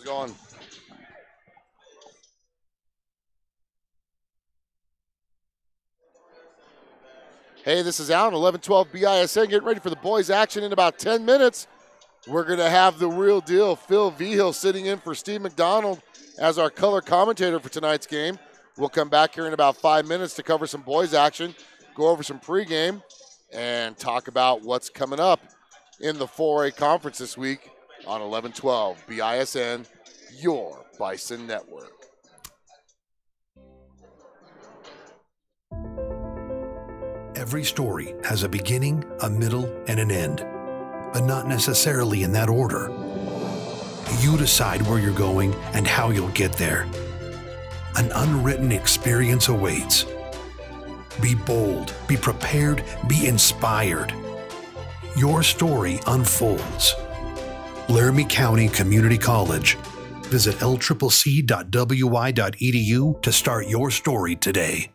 going? Hey, this is Alan, 1112 BISN, getting ready for the boys' action in about 10 minutes. We're going to have the real deal, Phil Vigil, sitting in for Steve McDonald as our color commentator for tonight's game. We'll come back here in about 5 minutes to cover some boys' action, go over some pregame, and talk about what's coming up in the 4A conference this week on 1112 BISN, your Bison Network. Every story has a beginning, a middle, and an end, but not necessarily in that order. You decide where you're going and how you'll get there. An unwritten experience awaits. Be bold, be prepared, be inspired. Your story unfolds. Laramie County Community College. Visit lccc.wi.edu to start your story today.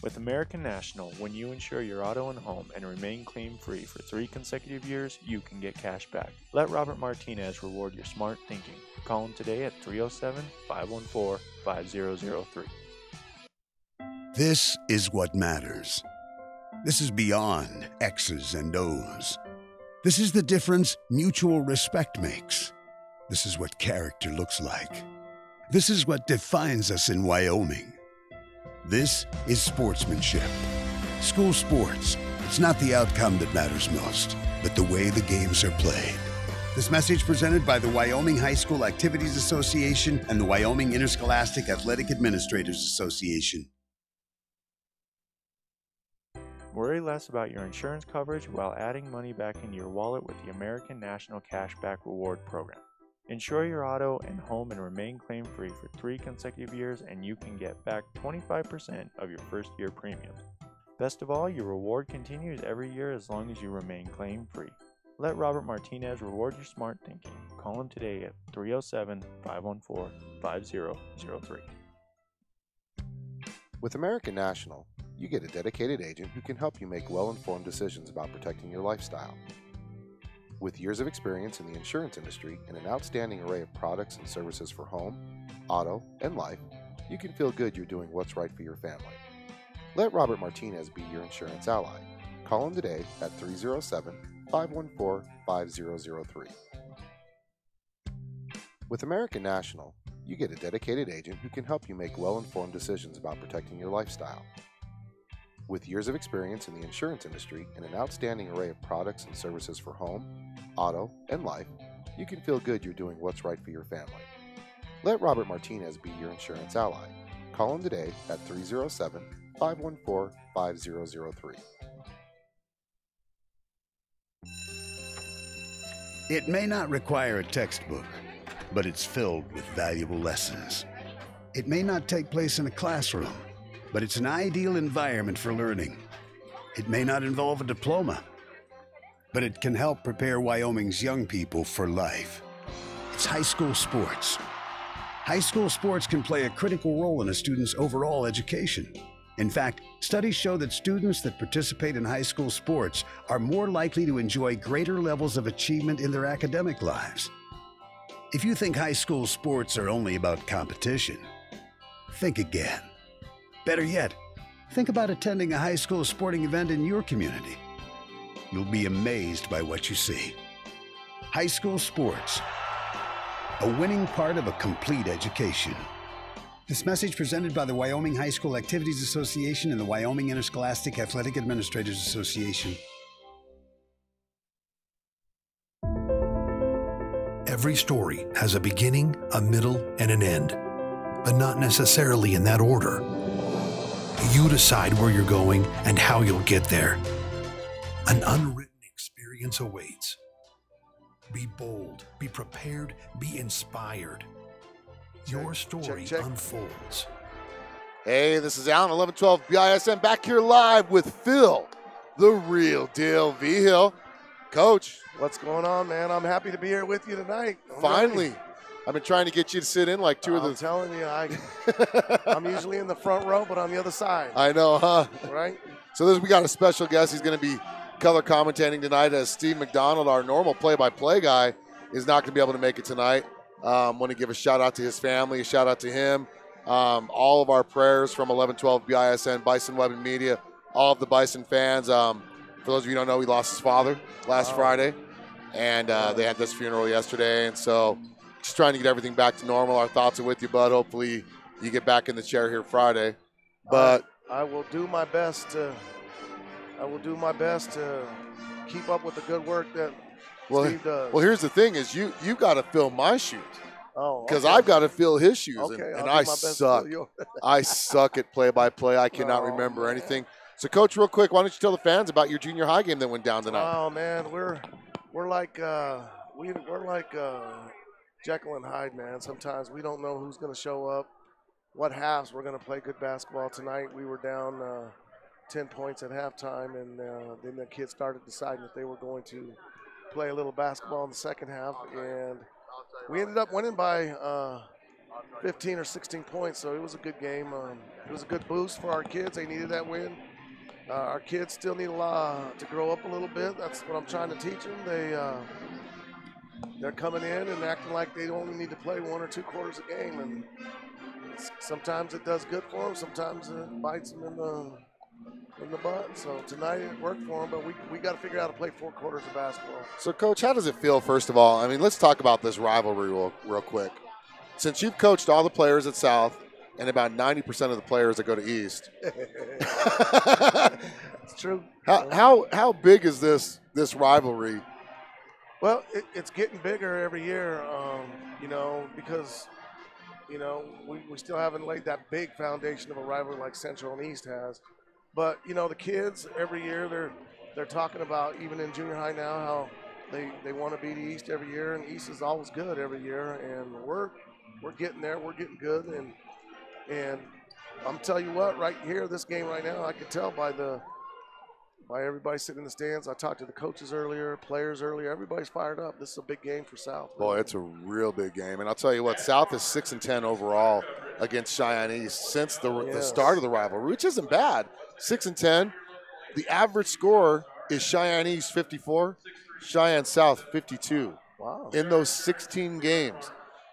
With American National, when you insure your auto and home and remain claim-free for 3 consecutive years, you can get cash back. Let Robert Martinez reward your smart thinking. Call him today at 307-514-5003. This is what matters. This is beyond X's and O's. This is the difference mutual respect makes. This is what character looks like. This is what defines us in Wyoming. This is sportsmanship. School sports. It's not the outcome that matters most, but the way the games are played. This message presented by the Wyoming High School Activities Association and the Wyoming Interscholastic Athletic Administrators Association. Worry less about your insurance coverage while adding money back into your wallet with the American National Cashback Reward Program. Insure your auto and home and remain claim-free for 3 consecutive years, and you can get back 25% of your first year premiums. Best of all, your reward continues every year as long as you remain claim-free. Let Robert Martinez reward your smart thinking. Call him today at 307-514-5003. With American National, you get a dedicated agent who can help you make well-informed decisions about protecting your lifestyle. With years of experience in the insurance industry and an outstanding array of products and services for home, auto, and life, you can feel good you're doing what's right for your family. Let Robert Martinez be your insurance ally. Call him today at 307-514-5003. With American National, you get a dedicated agent who can help you make well-informed decisions about protecting your lifestyle. With years of experience in the insurance industry and an outstanding array of products and services for home, auto, and life, you can feel good you're doing what's right for your family. Let Robert Martinez be your insurance ally. Call him today at 307-514-5003. It may not require a textbook, but it's filled with valuable lessons. It may not take place in a classroom, but it's an ideal environment for learning. It may not involve a diploma, but it can help prepare Wyoming's young people for life. It's high school sports. High school sports can play a critical role in a student's overall education. In fact, studies show that students that participate in high school sports are more likely to enjoy greater levels of achievement in their academic lives. If you think high school sports are only about competition, think again. Better yet, think about attending a high school sporting event in your community. You'll be amazed by what you see. High school sports, a winning part of a complete education. This message presented by the Wyoming High School Activities Association and the Wyoming Interscholastic Athletic Administrators Association. Every story has a beginning, a middle, and an end, but not necessarily in that order. You decide where you're going and how you'll get there. An unwritten experience awaits. Be bold, be prepared, be inspired. Your story unfolds. Hey, this is Alan, 1112 BISN, back here live with Phil, the real deal Vigil. Coach. What's going on, man? I'm happy to be here with you tonight. Finally. I've been trying to get you to sit in like two of the... I'm telling you, I'm usually in the front row, but on the other side. I know, huh? Right? So we got a special guest. He's going to be color commentating tonight as Steve McDonald, our normal play-by-play guy, is not going to be able to make it tonight. Want to give a shout out to his family, a shout out to him. All of our prayers from 1112 BISN, Bison Web and Media, all of the Bison fans. For those of you who don't know, he lost his father last Friday, and they had this funeral yesterday. And so just trying to get everything back to normal. Our thoughts are with you, bud. Hopefully you get back in the chair here Friday. But I will do my best to keep up with the good work that Steve does. Well, here's the thing: is you got to fill my shoes. Oh, because okay. I've got to fill his shoes, Okay, and I'll I do my best to suck. fill yours. I suck at play-by-play. I cannot remember anything. So, Coach, real quick, why don't you tell the fans about your junior high game that went down tonight? Oh man, we're like Jekyll and Hyde, man. Sometimes we don't know who's going to show up, what halves we're going to play good basketball tonight. We were down 10 points at halftime, and then the kids started deciding if they were going to play a little basketball in the second half, and we ended up winning by 15 or 16 points, so it was a good game. It was a good boost for our kids. They needed that win. Our kids still need a lot to grow up a little bit. That's what I'm trying to teach them. They're coming in and acting like they only need to play 1 or 2 quarters a game, and sometimes it does good for them. Sometimes it bites them in the butt. So tonight it worked for them, but we got to figure out how to play 4 quarters of basketball. So, Coach, how does it feel, first of all? I mean, let's talk about this rivalry real quick. Since you've coached all the players at South and about 90% of the players that go to East. It's true. How big is this rivalry? Well, it's getting bigger every year, because, we still haven't laid that big foundation of a rivalry like Central and East has. But, the kids every year, they're talking about, even in junior high now, how they want to beat East every year, and East is always good every year, and we're getting there. We're getting good, and I'm telling you what, right here, this game right now, I could tell by everybody sitting in the stands. I talked to the coaches earlier, players earlier. Everybody's fired up. This is a big game for South. Boy, it's a real big game. And I'll tell you what, South is 6-10 overall against Cheyenne East since the start of the rivalry, which isn't bad. 6-10. The average score is Cheyenne East 54, Cheyenne South 52. Wow. In those 16 games.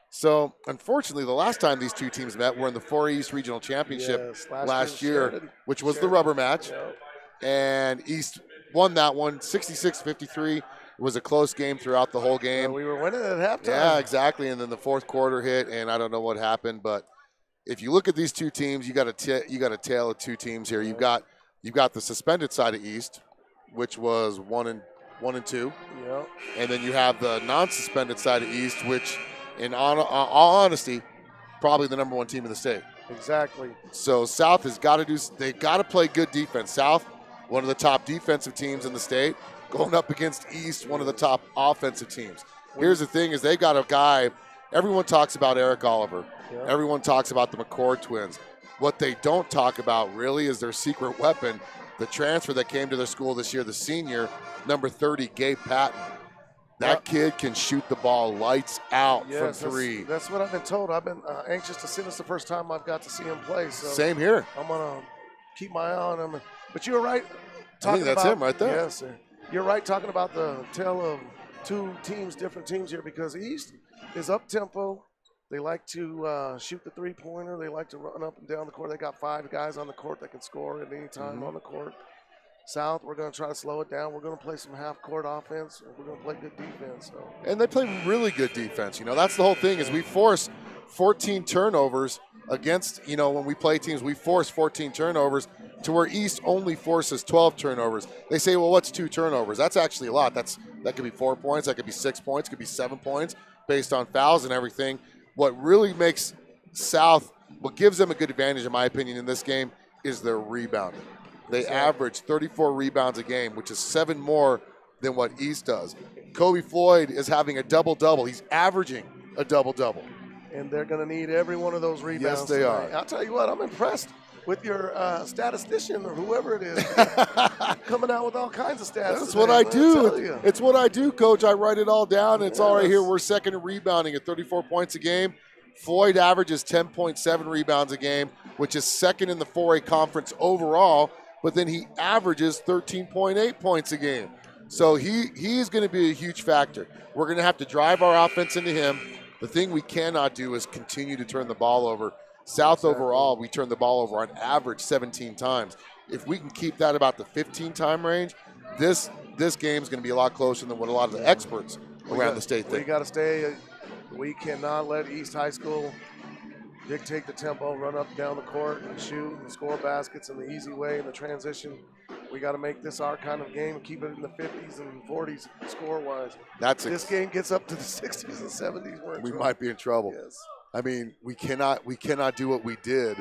So, unfortunately, the last time these two teams met were in the 4 East Regional Championship last year, which was the rubber match. Yep. And East won that one 66-53. It was a close game throughout the whole game. We were winning at halftime. Yeah, exactly. And then the fourth quarter hit, and I don't know what happened. But if you look at these two teams, you got a tale of two teams here. You've got the suspended side of East, which was 1-2. Yep. And then you have the non-suspended side of East, which, in all honesty, probably the number 1 team in the state. Exactly. So South has got to they've got to play good defense. South, one of the top defensive teams in the state, going up against East, one of the top offensive teams. Here's the thing: is they got a guy. Everyone talks about Eric Oliver. Yeah. Everyone talks about the McCord twins. What they don't talk about really is their secret weapon, the transfer that came to their school this year, the senior, number 30, Gabe Patton. That kid can shoot the ball lights out from 3. That's what I've been told. I've been anxious to see this the first time I've got to see him play. So Same here. I'm going to keep my eye on him. But you're right. I think that's him right there. Yes, sir. You're right talking about the tale of two teams, different teams here, because East is up-tempo. They like to shoot the three-pointer. They like to run up and down the court. They got 5 guys on the court that can score at any time on the court. South, we're going to try to slow it down. We're going to play some half-court offense. We're going to play good defense. So. And they play really good defense. That's the whole thing is we force 14 turnovers against, when we play teams, we force 14 turnovers to where East only forces 12 turnovers. They say, well, what's 2 turnovers? That's actually a lot. That could be 4 points. That could be 6 points. It could be 7 points based on fouls and everything. What really makes South, what gives them a good advantage, in my opinion, in this game is their rebounding. They average 34 rebounds a game, which is 7 more than what East does. Kobe Floyd is having a double-double. He's averaging a double-double. And they're going to need every one of those rebounds. Yes, they are. I'll tell you what, I'm impressed with your statistician or whoever it is coming out with all kinds of stats. That's what I do. It's what I do, Coach. I write it all down. It's all right here. We're second in rebounding at 34 points a game. Floyd averages 10.7 rebounds a game, which is second in the 4A conference overall. But then he averages 13.8 points a game. So he's going to be a huge factor. We're going to have to drive our offense into him. The thing we cannot do is continue to turn the ball over. South overall, we turn the ball over on average 17 times. If we can keep that about the 15-time range, this game is going to be a lot closer than what a lot of the experts around the state think. We got to stay. We cannot let East High School dictate the tempo, run up and down the court and shoot and score baskets in the easy way in the transition. We got to make this our kind of game and keep it in the 50s and 40s score-wise. This game gets up to the 60s and 70s. We might be in trouble. Yes. I mean, we cannot do what we did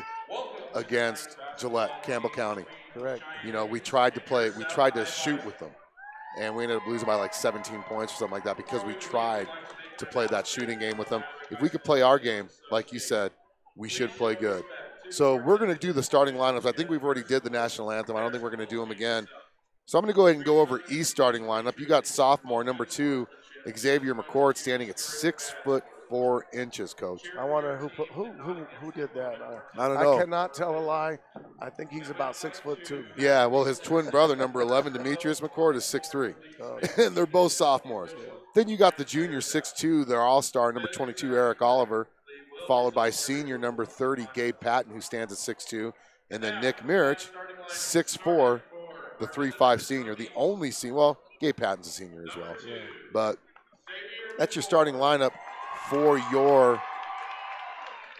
against Gillette, Campbell County. Correct. You know, we tried to shoot with them, and we ended up losing by like 17 points or something like that because we tried to play that shooting game with them. If we could play our game, like you said, we should play good. So we're going to do the starting lineups. I think we've already did the national anthem. I don't think we're going to do them again. So I'm going to go ahead and go over East starting lineup. You got sophomore, number 2, Xavier McCord, standing at 6'4", Coach. I wonder who did that. I don't know. I cannot tell a lie. I think he's about 6'2". Yeah, well, his twin brother, number 11, Demetrius McCord, is 6'3", and they're both sophomores. Yeah. Then you got the junior, 6'2", their all-star, number 22, Eric Oliver, followed by senior number 30, Gabe Patton, who stands at 6'2", and then Nick Mirich, 6'4", the 3'5" senior, the only senior. Well, Gabe Patton's a senior as well. Yeah. But that's your starting lineup for your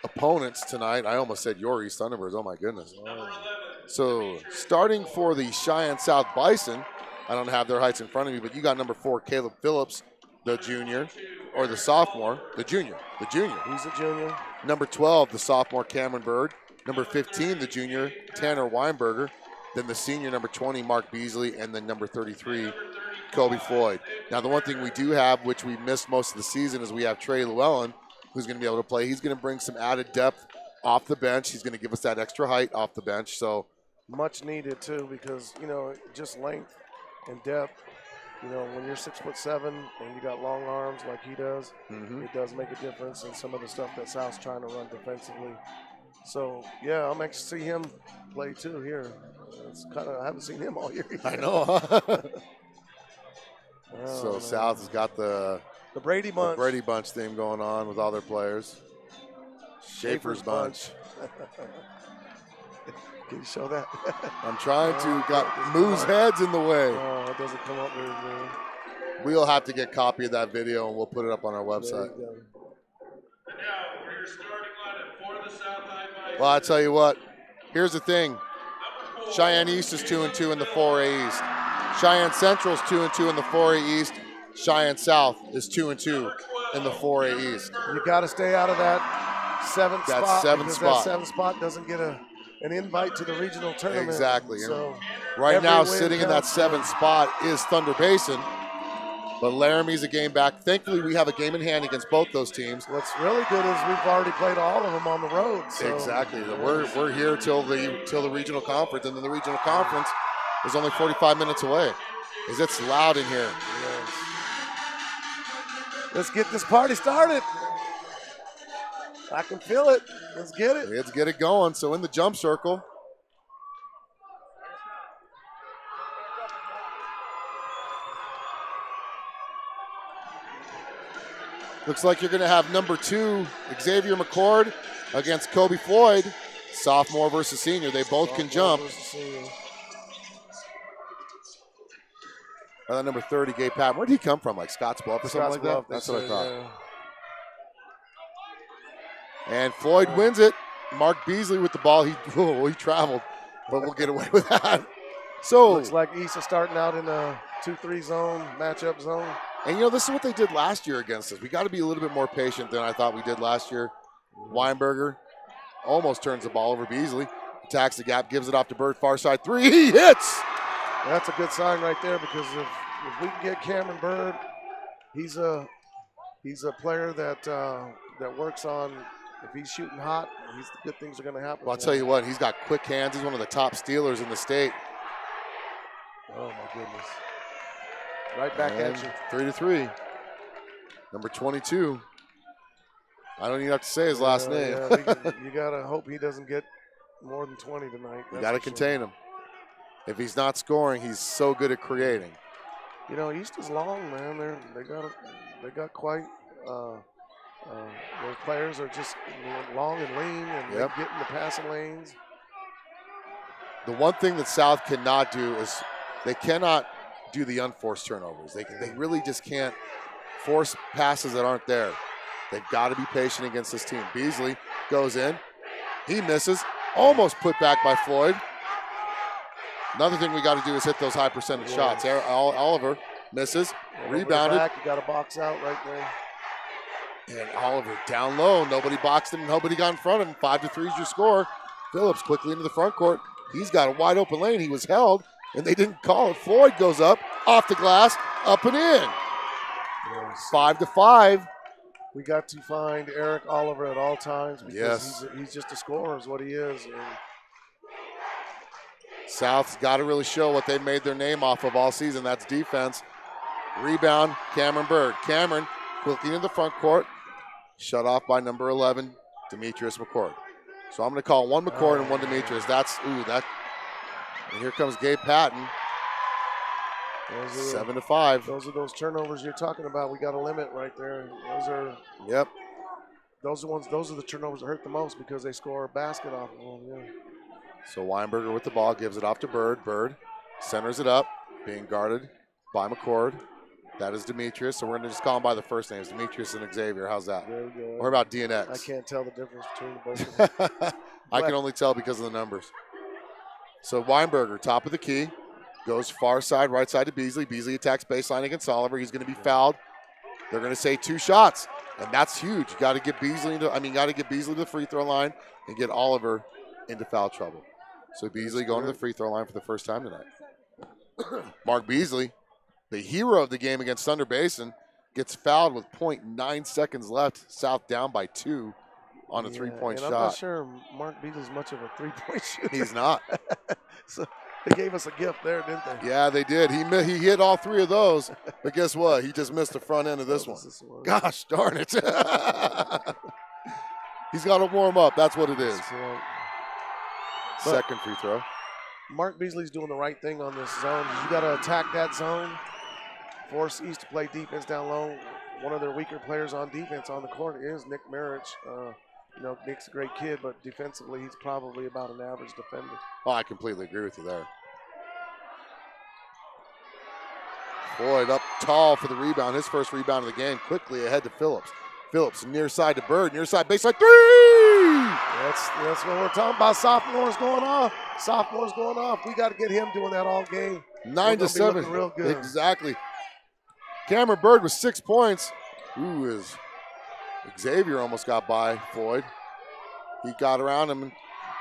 opponents tonight. I almost said your East Thunderbirds. Oh, my goodness. So starting for the Cheyenne South Bison, I don't have their heights in front of me, but you got number 4, Caleb Phillips, the junior, or the sophomore, the junior. He's a junior. Number 12, the sophomore, Cameron Bird. Number 15, the junior, Tanner Weinberger. Then the senior, number 20, Mark Beasley. And then number 33, Kobe Floyd. Now, the one thing we do have, which we missed most of the season, is we have Trey Llewellyn, who's going to be able to play. He's going to bring some added depth off the bench. He's going to give us that extra height off the bench. So much needed, too, because, you know, just length and depth. You know, when you're 6'7" and you got long arms like he does, it does make a difference in some of the stuff that South's trying to run defensively. So, yeah, I'm anxious to see him play, too, here. It's kind of, I haven't seen him all year either. I know. So South has got the Brady Bunch theme going on with all their players. Schaefer's bunch. Can you show that? I'm trying to. Got Moo's head's in the way. Oh, it doesn't come up very good. We'll have to get a copy of that video and we'll put it up on our website. Well, I tell you what. Here's the thing. Cheyenne East is 2-2 in the 4A East. Cheyenne Central is 2-2 in the 4A East. Cheyenne South is 2-2 in the 4A East. You got to stay out of that 7th spot. That 7th spot doesn't get an invite to the regional tournament. Exactly. So right now, sitting in that 7th spot is Thunder Basin. But Laramie's a game back. Thankfully, we have a game in hand against both those teams. What's really good is we've already played all of them on the road. So. Exactly. We're here till the regional conference, and then the regional conference is only 45 minutes away. It's loud in here. Yes. Let's get this party started. I can feel it. Let's get it. Let's get it going. So in the jump circle. Looks like you're going to have number 2, Xavier McCord, against Kobe Floyd, sophomore versus senior. They both can jump. And then number 30, Gabe Patton. Where did he come from? Like Scottsbluff or something like that? That's what I thought. Yeah. And Floyd wins it. Mark Beasley with the ball. He traveled, but we'll get away with that. So looks like East is starting out in a 2-3 zone, matchup zone. And, you know, this is what they did last year against us. We got to be a little bit more patient than I thought we did last year. Weinberger almost turns the ball over. Beasley attacks the gap, gives it off to Bird, far side 3. He hits! That's a good sign right there because if we can get Cameron Bird, he's a player that works on, if he's shooting hot, good things are going to happen. Well, I'll tell you what, he's got quick hands. He's one of the top stealers in the state. Oh, my goodness. Right back at you. 3-3. Number 22. I don't even have to say his last name. Yeah, you got to hope he doesn't get more than 20 tonight. You got to contain him. If he's not scoring, he's so good at creating. You know, East is long, man. They got quite a Those players are just long and lean, and they get in the passing lanes. The one thing that South cannot do is they cannot do the unforced turnovers. They really just can't force passes that aren't there. They've got to be patient against this team. Beasley goes in. He misses. Almost put back by Floyd. Another thing we got to do is hit those high percentage shots. Oliver misses. Rebounded. You got to box out right there. And Oliver down low. Nobody boxed him. Nobody got in front of him. 5-3 is your score. Phillips quickly into the front court. He's got a wide open lane. He was held, and they didn't call it. Floyd goes up, off the glass, up and in. 5-5. We got to find Eric Oliver at all times because he's just a scorer is what he is. And South's got to really show what they made their name off of all season. That's defense. Rebound, Cameron Bird. Cameron quickly into the front court. Shut off by number 11, Demetrius McCord. So I'm going to call one McCord and one Demetrius. And here comes Gabe Patton. 7-5. Those are those turnovers you're talking about. We got a limit right there. Those are the turnovers that hurt the most because they score a basket off of them. Yeah. So Weinberger with the ball gives it off to Bird. Bird centers it up, being guarded by McCord. That is Demetrius. So we're going to just call him by the first names, Demetrius and Xavier. How's that? Very good. Or about DNX? I can't tell the difference between both of them. I can only tell because of the numbers. So Weinberger, top of the key, goes far side, right side to Beasley. Beasley attacks baseline against Oliver. He's going to be fouled. They're going to say 2 shots, and that's huge. You got to get Beasley to the free throw line and get Oliver into foul trouble. So Beasley going to the free throw line for the first time tonight. Mark Beasley, the hero of the game against Thunder Basin, gets fouled with 0.9 seconds left. South down by 2 on a three-point shot. I'm not sure Mark Beasley's much of a three-point shooter. He's not. So they gave us a gift there, didn't they? Yeah, they did. He hit all 3 of those, but guess what? He just missed the front end of this one. Gosh darn it. He's got to warm up. That's what it is. Second free throw. Mark Beasley's doing the right thing on this zone. You got to attack that zone, force East to play defense down low. One of their weaker players on defense on the court is Nick Marich. Nick's a great kid, but defensively he's probably about an average defender. Oh, I completely agree with you there. Floyd up tall for the rebound. His first rebound of the game. Quickly ahead to Phillips. Phillips near side to Bird. Near side baseline 3! That's what we're talking about. Sophomores going off. We got to get him doing that all game. 9-7. Real good. Exactly. Cameron Bird with 6 points. Xavier almost got by Floyd. He got around him and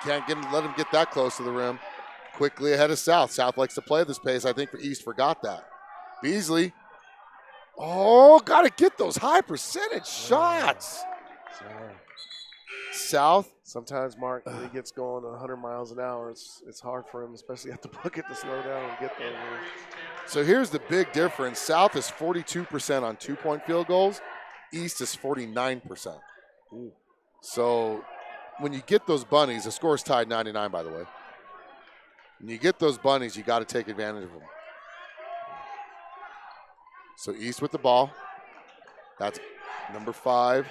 can't let him get that close to the rim. Quickly ahead of South. South likes to play this pace. I think for East forgot that. Beasley. Oh, got to get those high percentage shots. South. Sometimes Mark, when he gets going 100 miles an hour, it's hard for him, especially at the bucket, to slow down and get there. So here's the big difference. South is 42% on 2-point field goals. East is 49%. So when you get those bunnies, the score's tied 99, by the way. When you get those bunnies, you got to take advantage of them. So East with the ball. That's number 5,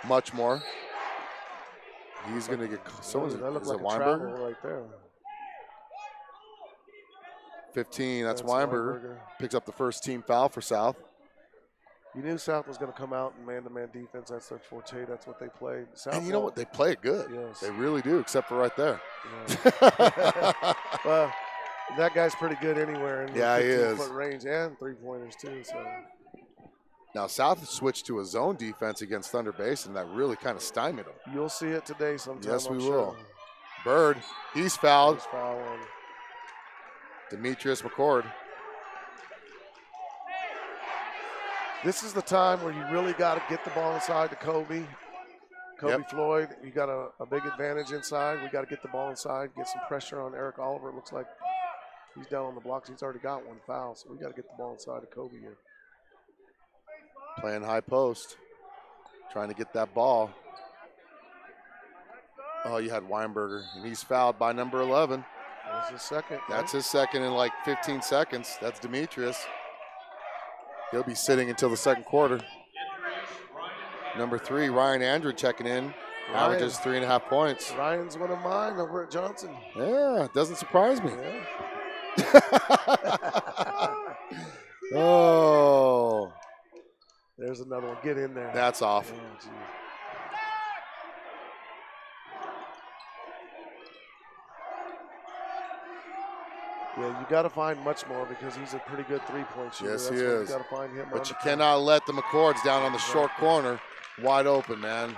much more. He's going to get someone's. That looks is like it a Weinberger? travel right there. 15. That's Weinberger. Picks up the first team foul for South. You knew South was going to come out in man-to-man defense. That's their forte. That's what they play. South And you know what? They play it good. Yes. They really do, except for right there. Yeah. Well, that guy's pretty good anywhere in the 15-foot range and three-pointers too. So. Now, South switched to a zone defense against Thunder Basin that really kind of stymied them. You'll see it today sometime. Yes, we I'm will. sure. Bird, he's fouled. He's fouling. Demetrius McCord. This is the time where you really got to get the ball inside to Kobe. Floyd, you got a big advantage inside. We got to get the ball inside, get some pressure on Eric Oliver. It looks like he's down on the blocks. He's already got 1 foul, so we got to get the ball inside to Kobe here. Playing high post, trying to get that ball. Oh, you had Weinberger, and he's fouled by number 11. That's his second. That's his second in like 15 seconds. That's Demetrius. He'll be sitting until the second quarter. Number 3, Ryan Andrew checking in. Averages 3.5 points. Ryan's one of mine over at Johnson. Yeah, doesn't surprise me. Yeah. Oh. There's another one. Get in there. That's off. Oh, geez. Yeah, you got to find much more because he's a pretty good three-point shooter. Yes, That's he what is. You got to find him. But you cannot let the McCords down on the short corner. Wide open, man.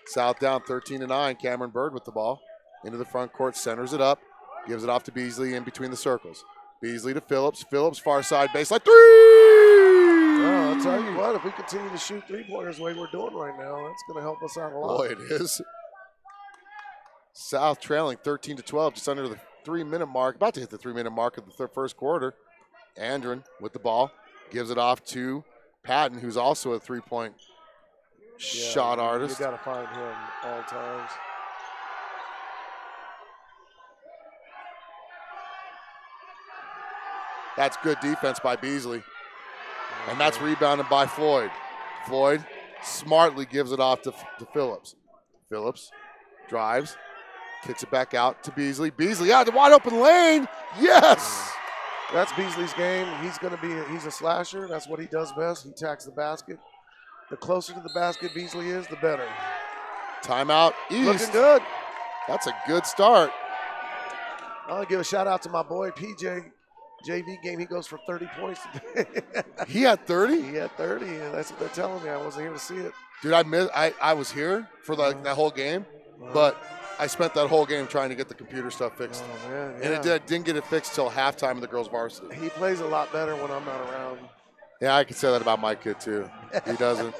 South down 13-9. Cameron Bird with the ball. Into the front court, centers it up. Gives it off to Beasley in between the circles. Beasley to Phillips. Phillips, far side baseline. 3! Well, I'll tell you what, if we continue to shoot three-pointers the way we're doing right now, that's going to help us out a lot. Boy, it is. South trailing 13-12, just under the 3-minute mark. About to hit the 3-minute mark of the first quarter. Andren with the ball. Gives it off to Patton, who's also a three-point shot artist. You got to find him all times. That's good defense by Beasley. And that's rebounded by Floyd. Floyd smartly gives it off to Phillips. Phillips drives, kicks it back out to Beasley. Beasley out the wide open lane. Yes! That's Beasley's game. He's a slasher. That's what he does best. He attacks the basket. The closer to the basket Beasley is, the better. Timeout East. Looking good. That's a good start. I want to give a shout out to my boy PJ. JV game, he goes for 30 points today. He had 30? He had 30, and that's what they're telling me. I wasn't here to see it. Dude, I was here for that whole game, but I spent that whole game trying to get the computer stuff fixed. Oh, man, yeah. And it didn't get it fixed till halftime of the girls' varsity. He plays a lot better when I'm not around. Yeah, I can say that about my kid, too. He doesn't.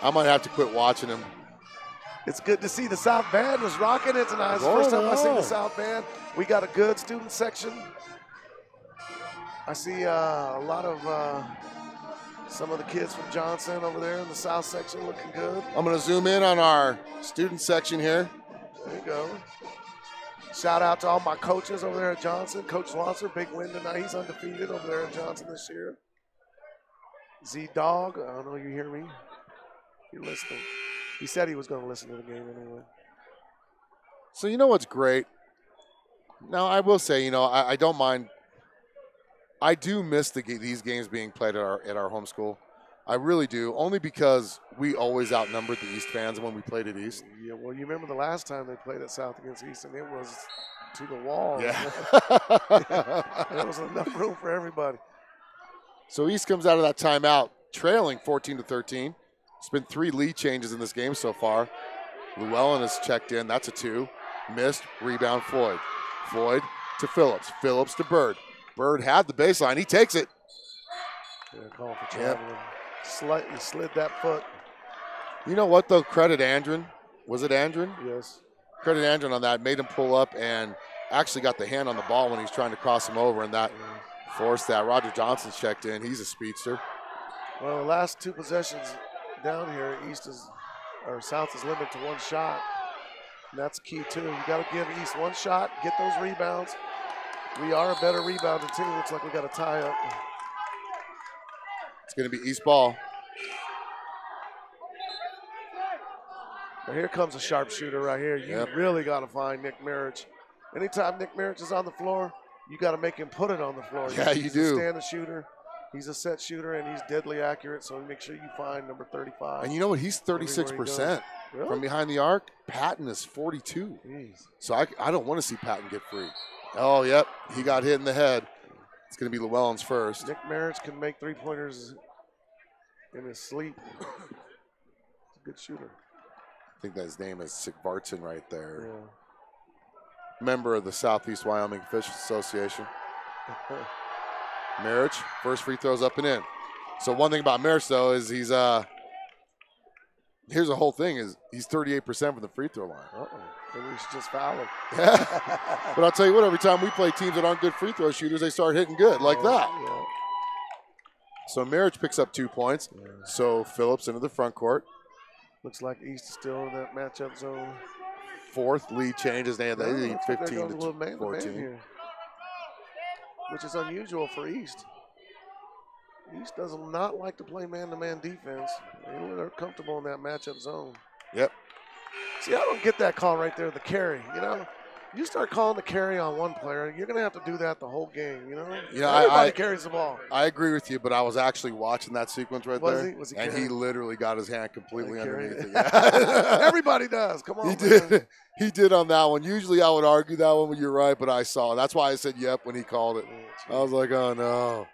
I might have to quit watching him. It's good to see the South Band was rocking it tonight. It's the first time I see the South Band. We got a good student section. I see a lot of some of the kids from Johnson over there in the South section looking good. I'm going to zoom in on our student section here. There you go. Shout out to all my coaches over there at Johnson. Coach Swanser, big win tonight. He's undefeated over there at Johnson this year. Z-Dog, I don't know you hear me. You're listening. He said he was going to listen to the game anyway. So you know what's great? Now, I will say, I don't mind. I do miss these games being played at our home school. I really do, only because we always outnumbered the East fans when we played at East. Yeah, well, you remember the last time they played at South against East, and it was to the wall. Yeah. There was enough room for everybody. So East comes out of that timeout trailing 14-13. It's been 3 lead changes in this game so far. Llewellyn has checked in. That's a 2. Missed. Rebound Floyd. Floyd to Phillips. Phillips to Bird. Bird had the baseline. He takes it. Yeah, calling for traveling. Slightly slid that foot. You know what, though? Credit Andren. Was it Andren? Yes. Credit Andren on that. Made him pull up and actually got the hand on the ball when he was trying to cross him over, and that forced that. Roger Johnson's checked in. He's a speedster. Well, the last 2 possessions down here, South is limited to 1 shot. And that's key, too. You got to give East 1 shot, get those rebounds. We are a better rebounding team. Looks like we got a tie up. It's going to be East ball. Now here comes a sharpshooter right here. You really got to find Nick Marriage. Anytime Nick Marriage is on the floor, you got to make him put it on the floor. Yeah, you do. He's a standing shooter. He's a set shooter, and he's deadly accurate, so make sure you find number 35. And you know what? He's 36% really? from behind the arc. Patton is 42. Jeez. So I don't want to see Patton get free. Oh, yep. He got hit in the head. It's going to be Llewellyn's first. Nick Marriage can make 3-pointers in his sleep. He's a good shooter. I think that his name is Sigvartson right there. Yeah. Member of the Southeast Wyoming Fish Association. Marriage, first free throws up and in. So one thing about Marriage, though, is he's here's the whole thing, is he's 38% from the free throw line. Maybe we should just foul him. But I'll tell you what, every time we play teams that aren't good free throw shooters, they start hitting good like that. Yeah. So Marriage picks up 2 points. Yeah. So Phillips into the front court. Looks like East is still in that matchup zone. 4th lead changes. They lead 15 to 14. Here, which is unusual for East. East does not like to play man-to-man defense. They're comfortable in that matchup zone. Yep. See, I don't get that call right there, the carry. You know, you start calling the carry on one player, you're going to have to do that the whole game. You know, everybody carries the ball. I agree with you, but I was actually watching that sequence right there, Was he and carrying? he literally got his hand completely underneath it. Yeah. Everybody does. Come on, He did. He did on that one. Usually I would argue that one, but you're right. But I saw. That's why I said yep when he called it. I was like, oh no.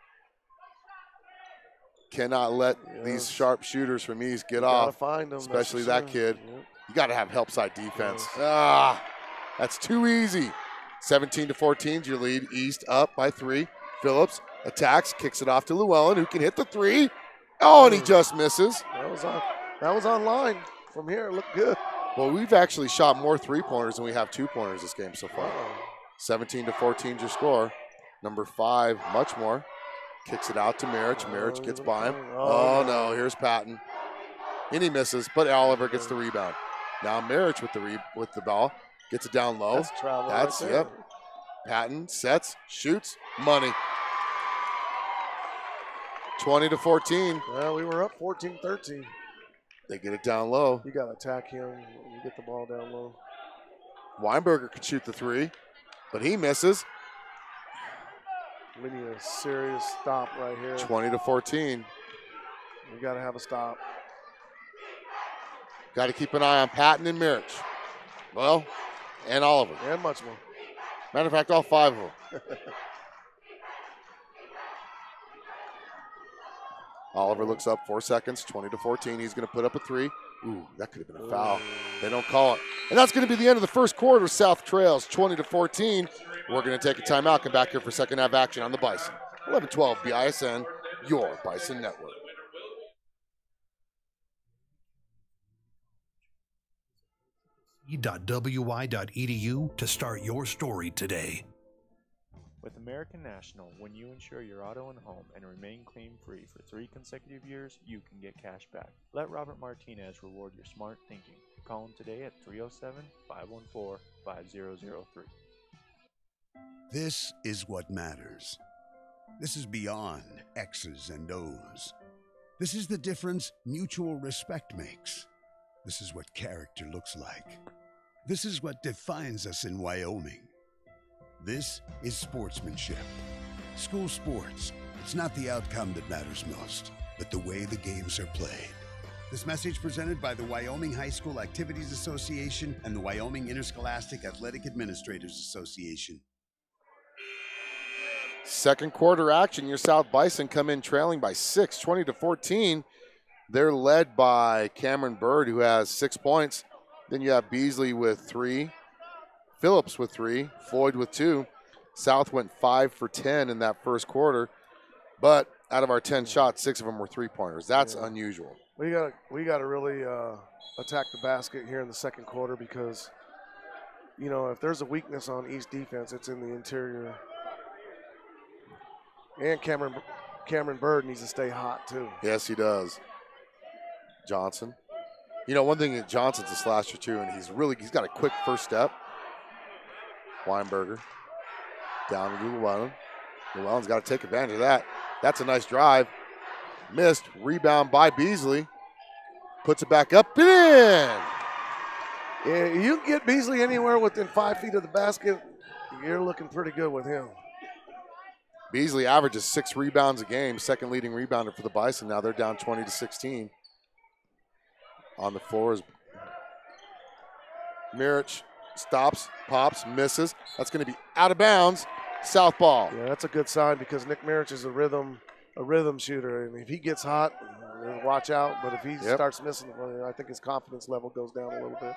Cannot let these sharp shooters from East get off, find them, especially that kid. Yep. You got to have help side defense. That's too easy. 17-14 is your lead. East up by 3. Phillips attacks, kicks it off to Llewellyn, who can hit the 3. Oh, and he just misses. That was on line from here. It looked good. Well, we've actually shot more 3-pointers than we have 2-pointers this game so far. 17-14 is your score. Number 5, much more. Kicks it out to Marich. Marich gets by him. Oh, no. Here's Patton. And he misses, but Oliver gets the rebound. Now Marich with the ball. Gets it down low. That's travel. That's right there. Yep. Patton sets, shoots, money. 20-14. Well, we were up 14-13. They get it down low. You got to attack him when you get the ball down low. Weinberger could shoot the 3, but he misses. We need a serious stop right here. 20-14. We got to have a stop. Got to keep an eye on Patton and Marich. Well, and Oliver. And much more. Matter of fact, all 5 of them. Oliver looks up 4 seconds, 20-14. He's going to put up a 3. Ooh, that could have been a foul. They don't call it. And that's going to be the end of the first quarter. South trails 20-14. We're going to take a timeout. Come back here for second half action on the Bison. 11-12 BISN, your Bison Network. e.wi.edu to start your story today. With American National, when you insure your auto and home and remain claim-free for 3 consecutive years, you can get cash back. Let Robert Martinez reward your smart thinking. Call him today at 307-514-5003. This is what matters. This is beyond X's and O's. This is the difference mutual respect makes. This is what character looks like. This is what defines us in Wyoming. This is sportsmanship. School sports. It's not the outcome that matters most, but the way the games are played. This message presented by the Wyoming High School Activities Association and the Wyoming Interscholastic Athletic Administrators Association. Second quarter action. Your South Bison come in trailing by 6, 20-14. They're led by Cameron Bird, who has 6 points. Then you have Beasley with 3. Phillips with 3, Floyd with 2. South went 5 for 10 in that first quarter, but out of our 10 shots, 6 of them were 3-pointers. That's unusual. We got to really attack the basket here in the second quarter because, you know, if there's a weakness on East defense, it's in the interior. And Cameron Bird needs to stay hot too. Yes, he does. Johnson. You know, one thing that Johnson's a slasher too, and he's got a quick first step. Weinberger down to Llewellyn. Llewellyn's got to take advantage of that. That's a nice drive. Missed. Rebound by Beasley. Puts it back up and in. Yeah, you can get Beasley anywhere within 5 feet of the basket. You're looking pretty good with him. Beasley averages 6 rebounds a game. Second leading rebounder for the Bison. Now they're down 20-16. On the floor is Marich. Stops, pops, misses. That's going to be out of bounds. South ball. Yeah, that's a good sign because Nick Marich is a rhythm shooter, and if he gets hot, watch out. But if he starts missing, I think his confidence level goes down a little bit.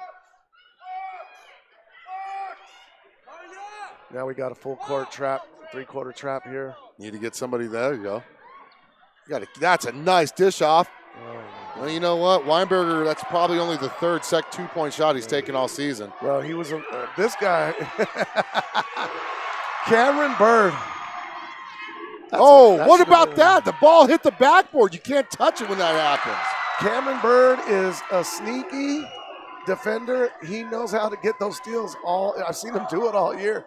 Now we got a full court trap, 3-quarter trap here. Need to get somebody there. You go. That's a nice dish off. Well, you know what? Weinberger, that's probably only the third 2-point shot he's taken all season. Well, he was this guy, Cameron Bird. What about that? The ball hit the backboard. You can't touch it when that happens. Cameron Bird is a sneaky defender. He knows how to get those steals. I've seen him do it all year.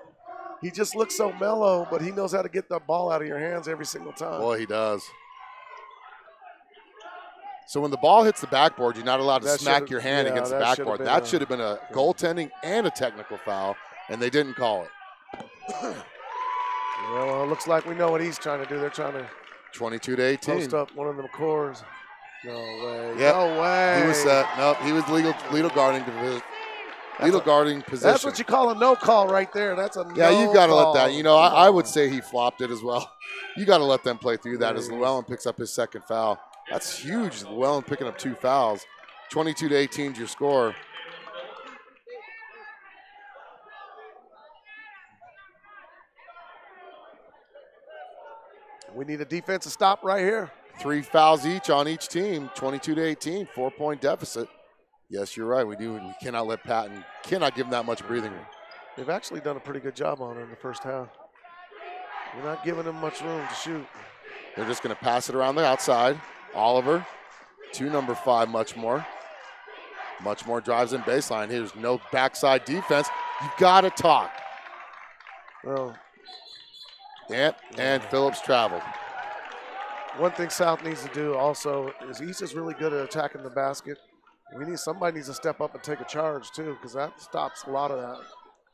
He just looks so mellow, but he knows how to get the ball out of your hands every single time. Boy, he does. So when the ball hits the backboard, you're not allowed to That smack should've- your hand yeah, against the that should've backboard. been That a- should have been a goaltending and a technical foul, and they didn't call it. Well, it looks like we know what he's trying to do. They're trying to 22-18. post up one of them cores. No way. Yep. No way. He was set. Nope, he was legal guarding position. That's what you call a no call right there. That's a Yeah, no you've got to let call. that. You know, I would say he flopped it as well. You got to let them play through that as Llewellyn picks up his second foul. That's huge. Llewellyn picking up 2 fouls. 22-18 is your score. We need a defensive stop right here. 3 fouls each on each team. 22-18, 4-point deficit. Yes, you're right. We do. We cannot let Patton, cannot give him that much breathing room. They've actually done a pretty good job on it in the first half. We're not giving them much room to shoot. They're just going to pass it around the outside. Oliver to number 5, much more. Much more drives in baseline. Here's no backside defense. You got to talk. Well, And Phillips traveled. one thing South needs to do also is East is really good at attacking the basket. Somebody needs to step up and take a charge too, because that stops a lot of that.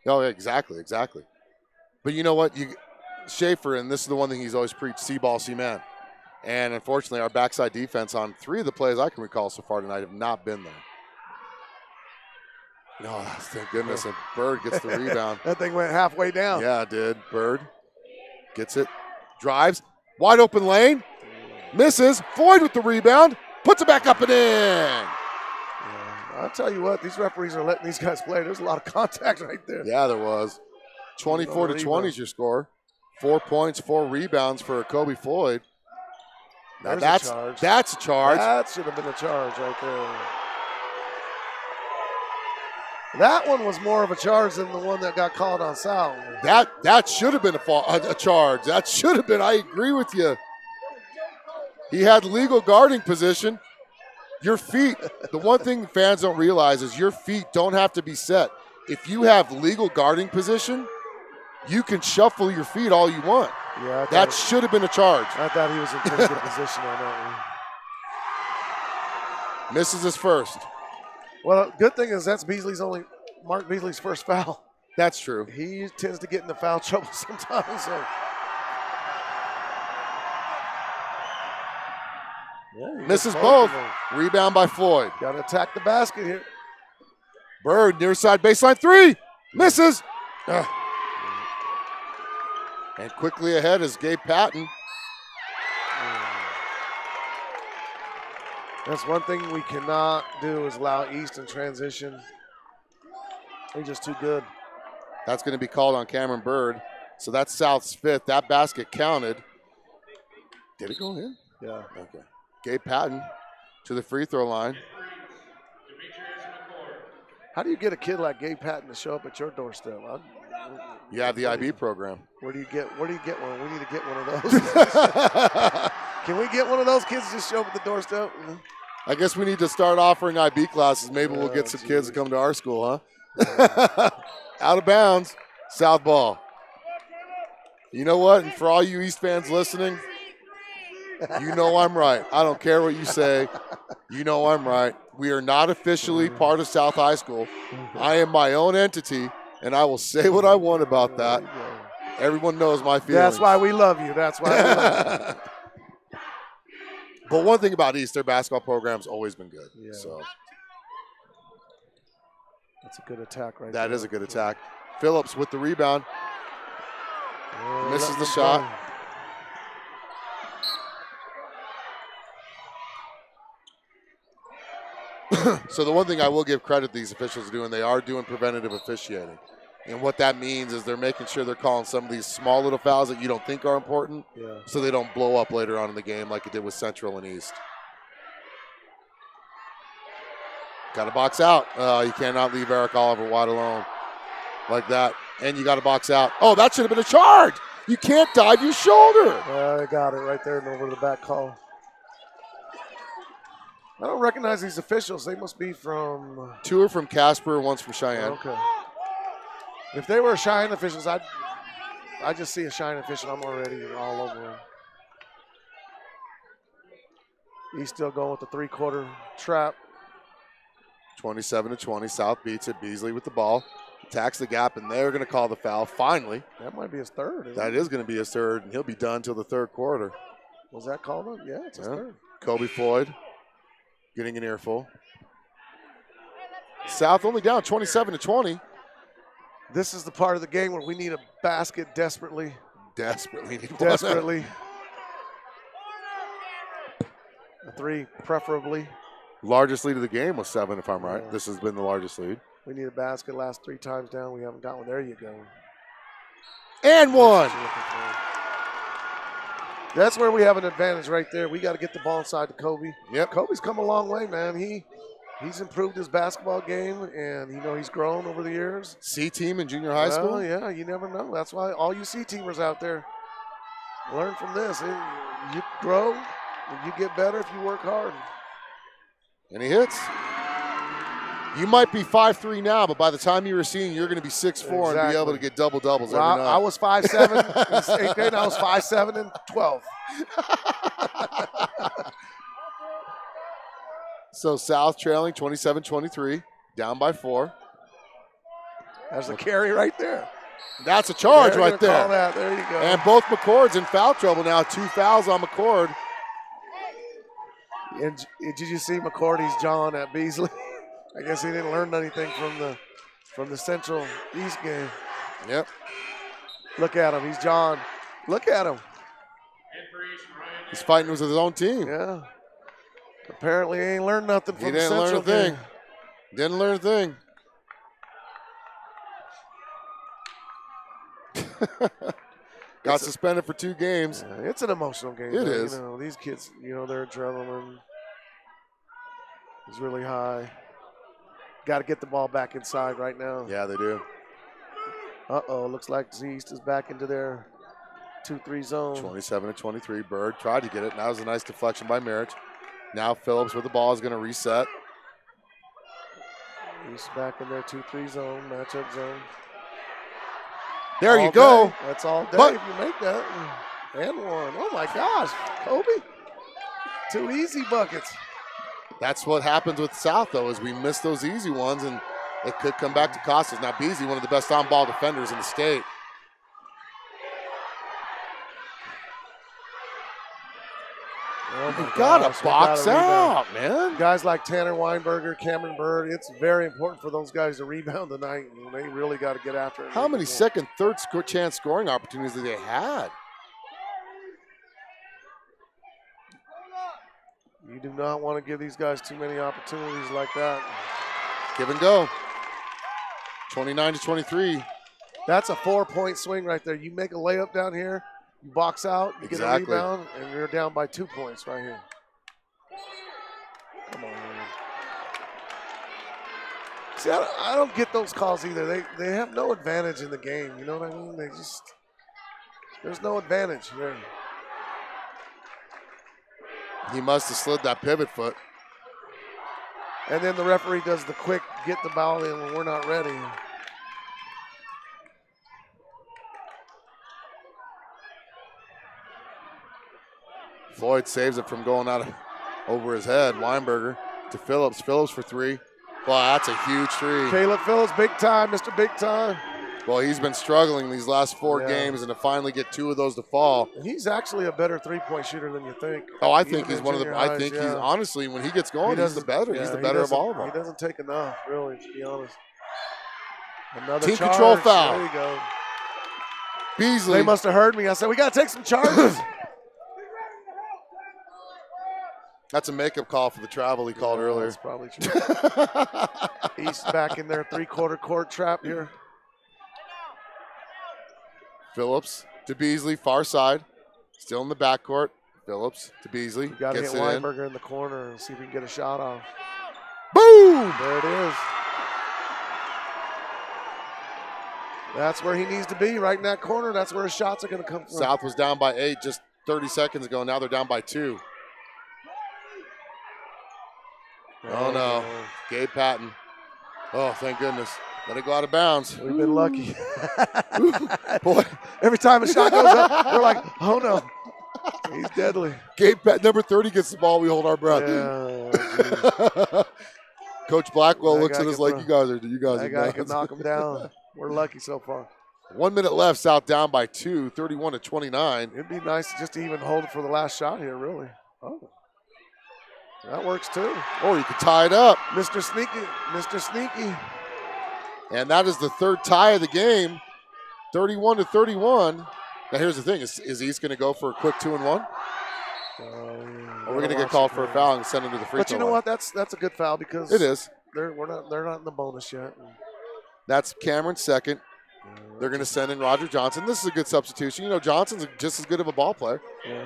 Oh, yeah, exactly. But you know what? Schaefer, and this is the one thing he's always preached, see ball, see man. And unfortunately, our backside defense on 3 of the plays I can recall so far tonight have not been there. No, thank goodness. And Bird gets the rebound. That thing went halfway down. Yeah, it did. Bird gets it, drives, wide open lane, misses. Floyd with the rebound, puts it back up and in. Yeah. I'll tell you what, these referees are letting these guys play. There's a lot of contact right there. Yeah, there was. 24-20 is your score. 4 points, 4 rebounds for Kobe Floyd. Now that's a charge. That should have been a charge right there. That one was more of a charge than the one that got called on South. That should have been a charge. That should have been. I agree with you. He had legal guarding position. Your feet, the one thing fans don't realize is your feet don't have to be set. If you have legal guarding position, you can shuffle your feet all you want. Yeah, that should have been a charge. I thought he was in pretty good position on that one. Misses his first. Well, good thing is that's Mark Beasley's first foul. That's true. He tends to get into foul trouble sometimes. So. Yeah, misses both. Rebound by Floyd. Got to attack the basket here. Bird, near side baseline 3. Misses. And quickly ahead is Gabe Patton. That's one thing we cannot do is allow East in transition. They're just too good. That's going to be called on Cameron Bird. So that's South's 5th. That basket counted. Did it go in? Yeah. Okay. Gabe Patton to the free throw line. How do you get a kid like Gabe Patton to show up at your doorstep? You have the IB program. Where do you get one? We need to get one of those. Can we get one of those kids to just show up at the doorstep? I guess we need to start offering IB classes. Maybe we'll get some kids to come to our school, huh? Out of bounds, South ball. You know what? And for all you East fans listening, you know I'm right. I don't care what you say. You know I'm right. We are not officially part of South High School. I am my own entity, and I will say what I want about that. Everyone knows my feelings. That's why we love you. That's why we love you. But one thing about East, their basketball program's always been good. Yeah. So that's a good attack right there. That there. is a good attack. Phillips with the rebound. Misses the shot. So the one thing I will give credit these officials doing, they are doing preventative officiating. And what that means is they're making sure they're calling some of these small little fouls that you don't think are important, so they don't blow up later on in the game like it did with Central and East. Got to box out. You cannot leave Eric Oliver wide alone like that. And you got to box out. Oh, that should have been a charge. You can't dive your shoulder. I got it right there and over the back call. I don't recognize these officials. They must be from... 2 are from Casper, 1's from Cheyenne. Okay. If they were Cheyenne officials, I just see a Cheyenne official. I'm already all over them. He's still going with the three-quarter trap. 27-20. South beats it. Beasley with the ball. Attacks the gap, and they're going to call the foul. Finally. That might be his third. That is going to be his third, and he'll be done till the third quarter. Was that called up? Yeah, it's his third. Kobe Floyd getting an earful. South only down 27-20. This is the part of the game where we need a basket desperately. Desperately. Desperately. A three, preferably. Largest lead of the game was 7, if I'm right. Yeah. This has been the largest lead. We need a basket last 3 times down. We haven't got one. There you go. And one. That's where we have an advantage right there. We got to get the ball inside to Kobe. Yep. Kobe's come a long way, man. He's improved his basketball game, and, he's grown over the years. C-team in junior high school? Yeah, you never know. That's why all you C-teamers out there, learn from this. You grow, and you get better if you work hard. And he hits. You might be 5'3" now, but by the time you're a senior, you're going to be 6'4" and be able to get double-doubles every night. I was 5'7". In 8th grade, I was 5'7" and 12. So South trailing 27-23, down by 4. There's a carry right there. That's a charge right there. Call that. There you go. And both McCord's in foul trouble now. 2 fouls on McCord. And did you see McCordy's John at Beasley? I guess he didn't learn anything from the Central East game. Yep. Look at him. He's John. Look at him. He's fighting with his own team. Yeah. Apparently he ain't learned nothing from the Central game. He didn't learn a thing. Didn't learn a thing. Got suspended for 2 games. Yeah, it's an emotional game. It is. These kids, their adrenaline is really high. Got to get the ball back inside right now. Yeah, they do. Uh-oh, looks like East is back into their 2-3 zone. 27-23. Bird tried to get it. That was a nice deflection by Merritt. Now Phillips with the ball is going to reset. East back in their 2-3 zone, matchup zone. There you go. That's all day if you make that. And one. Oh, my gosh. Kobe. 2 easy buckets. That's what happens with South, though, is we miss those easy ones, and it could come back to cost us. Now, Beasley, one of the best on-ball defenders in the state. You got to box out, man. Guys like Tanner Weinberger, Cameron Bird, it's very important for those guys to rebound tonight. They really got to get after it. How many second, third chance scoring opportunities did they had? You do not want to give these guys too many opportunities like that. Give and go. 29-23. That's a 4-point swing right there. You make a layup down here, you box out, you get a rebound, and you're down by 2 points right here. Come on, man. See, I don't get those calls either. They have no advantage in the game. You know what I mean? There's no advantage here. He must have slid that pivot foot. And then the referee does the quick get the ball in when we're not ready. Floyd saves it from going out over his head. Weinberger to Phillips. Phillips for 3. Wow, that's a huge 3. Caleb Phillips, big time, Mr. Big Time. Well, he's been struggling these last 4 games, and to finally get 2 of those to fall. And he's actually a better three-point shooter than you think. Oh, I think he's one of the. I think he's honestly, when he gets going, he's the better. He's the better of all of them. He doesn't take enough, really, to be honest. Another team charge. Control foul. There you go. Beasley. They must have heard me. I said we got to take some charges. That's a makeup call for the travel he called earlier. That's probably true. East back in their three-quarter court trap here. Phillips to Beasley, far side. Still in the backcourt. Phillips to Beasley. You got to hit Weinberger in the corner and see if we can get a shot off. Boom! There it is. That's where he needs to be, right in that corner. That's where his shots are going to come from. South was down by 8 just 30 seconds ago. Now they're down by 2. Oh, no. Gabe Patton. Oh, thank goodness. Let it go out of bounds. We've been lucky. Boy. Every time a shot goes up, we're like, oh, no. He's deadly. Gate bet number 30 gets the ball. We hold our breath. Yeah, Coach Blackwell That looks guy at us can like, throw. you guys are that guy nuts." can knock him down. We're lucky so far. 1 minute left. South down by 2, 31-29. It'd be nice just to even hold it for the last shot here, really. Oh, that works too. Oh, you can tie it up. Mr. Sneaky, Mr. Sneaky. And that is the third tie of the game, 31-31. Now, here's the thing. Is East going to go for a quick 2-1? Or we're going to get called for a foul and send him to the free throw But you know line? what? That's a good foul because It is. they're not in the bonus yet. That's Cameron's second. They're going to send in Roger Johnson. This is a good substitution. You know, Johnson's just as good of a ball player. Yeah.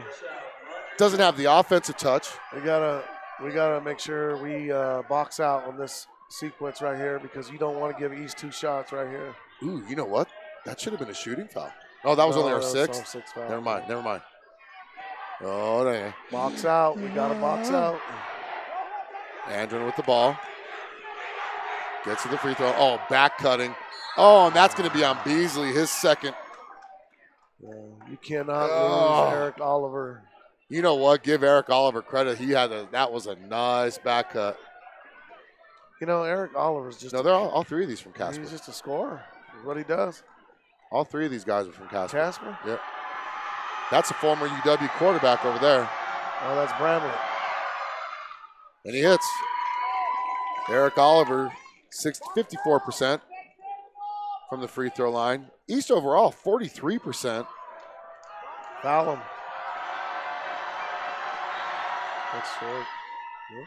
Doesn't have the offensive touch. We gotta make sure we box out on this sequence right here because you don't want to give East 2 shots right here. Ooh, you know what? That should have been a shooting foul. Oh, that was only our that was sixth? our sixth foul. Never mind. Oh, dang. Box out. We gotta box out. Andren with the ball. Gets to the free throw. Oh, back cutting. Oh, and that's going to be on Beasley, his second. Yeah, you cannot lose Eric Oliver. You know what? Give Eric Oliver credit. That was a nice back cut. You know, Eric Oliver's just No, they're all three of these from Casper. he's just a scorer. That's what he does. All three of these guys are from Casper. Casper? Yep. That's a former UW quarterback over there. Oh, that's Bramlett. And he hits. Eric Oliver, 54% from the free throw line. East overall, 43%. Foul him. That's short.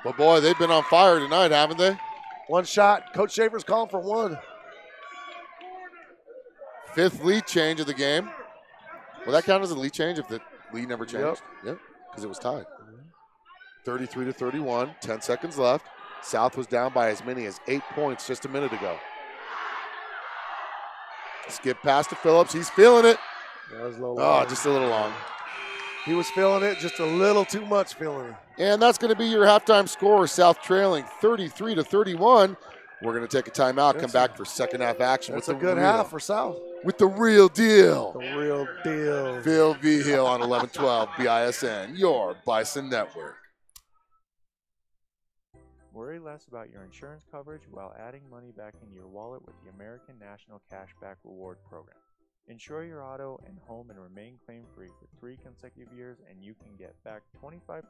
But boy, they've been on fire tonight, haven't they? One shot. Coach Schaefer's calling for one. Fifth lead change of the game. Will that count as a lead change if the lead never changed? Yep, because it was tied. 33-31, 10 seconds left. South was down by as many as 8 points just a minute ago. Skip pass to Phillips. He's feeling it. That was a little Oh, long. just a little long. He was feeling it, just a little too much feeling it. And that's going to be your halftime score. South trailing 33-31. We're going to take a timeout, come back for second half action. That's a good half for South. With the real deal. The real deal. Phil Vigil on 1112 BISN, your Bison Network. Worry less about your insurance coverage while adding money back into your wallet with the American National Cashback Reward Program. Insure your auto and home and remain claim-free for 3 consecutive years, and you can get back 25%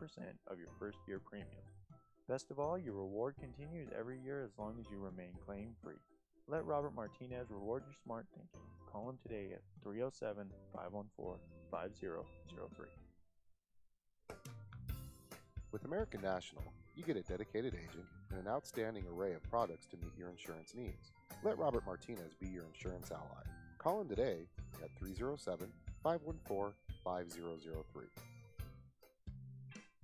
of your first year premium. Best of all, your reward continues every year as long as you remain claim-free. Let Robert Martinez reward your smart thinking. Call him today at 307-514-5003. With American National, you get a dedicated agent and an outstanding array of products to meet your insurance needs. Let Robert Martinez be your insurance ally. Call him today at 307-514-5003.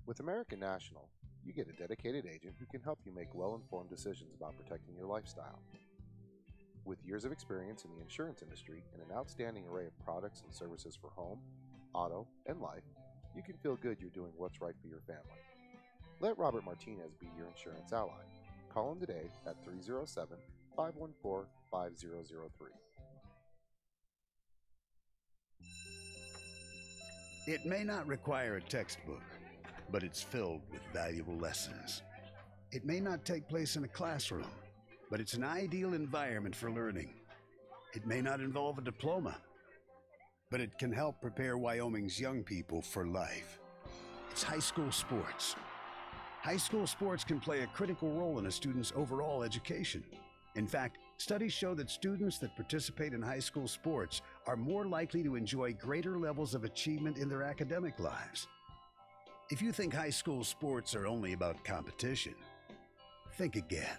With American National, you get a dedicated agent who can help you make well-informed decisions about protecting your lifestyle. With years of experience in the insurance industry and an outstanding array of products and services for home, auto, and life, you can feel good you're doing what's right for your family. Let Robert Martinez be your insurance ally. Call him today at 307-514-5003. It may not require a textbook, but it's filled with valuable lessons. It may not take place in a classroom, but it's an ideal environment for learning. It may not involve a diploma, but it can help prepare Wyoming's young people for life. It's high school sports. High school sports can play a critical role in a student's overall education. In fact, studies show that students that participate in high school sports are more likely to enjoy greater levels of achievement in their academic lives. If you think high school sports are only about competition, think again.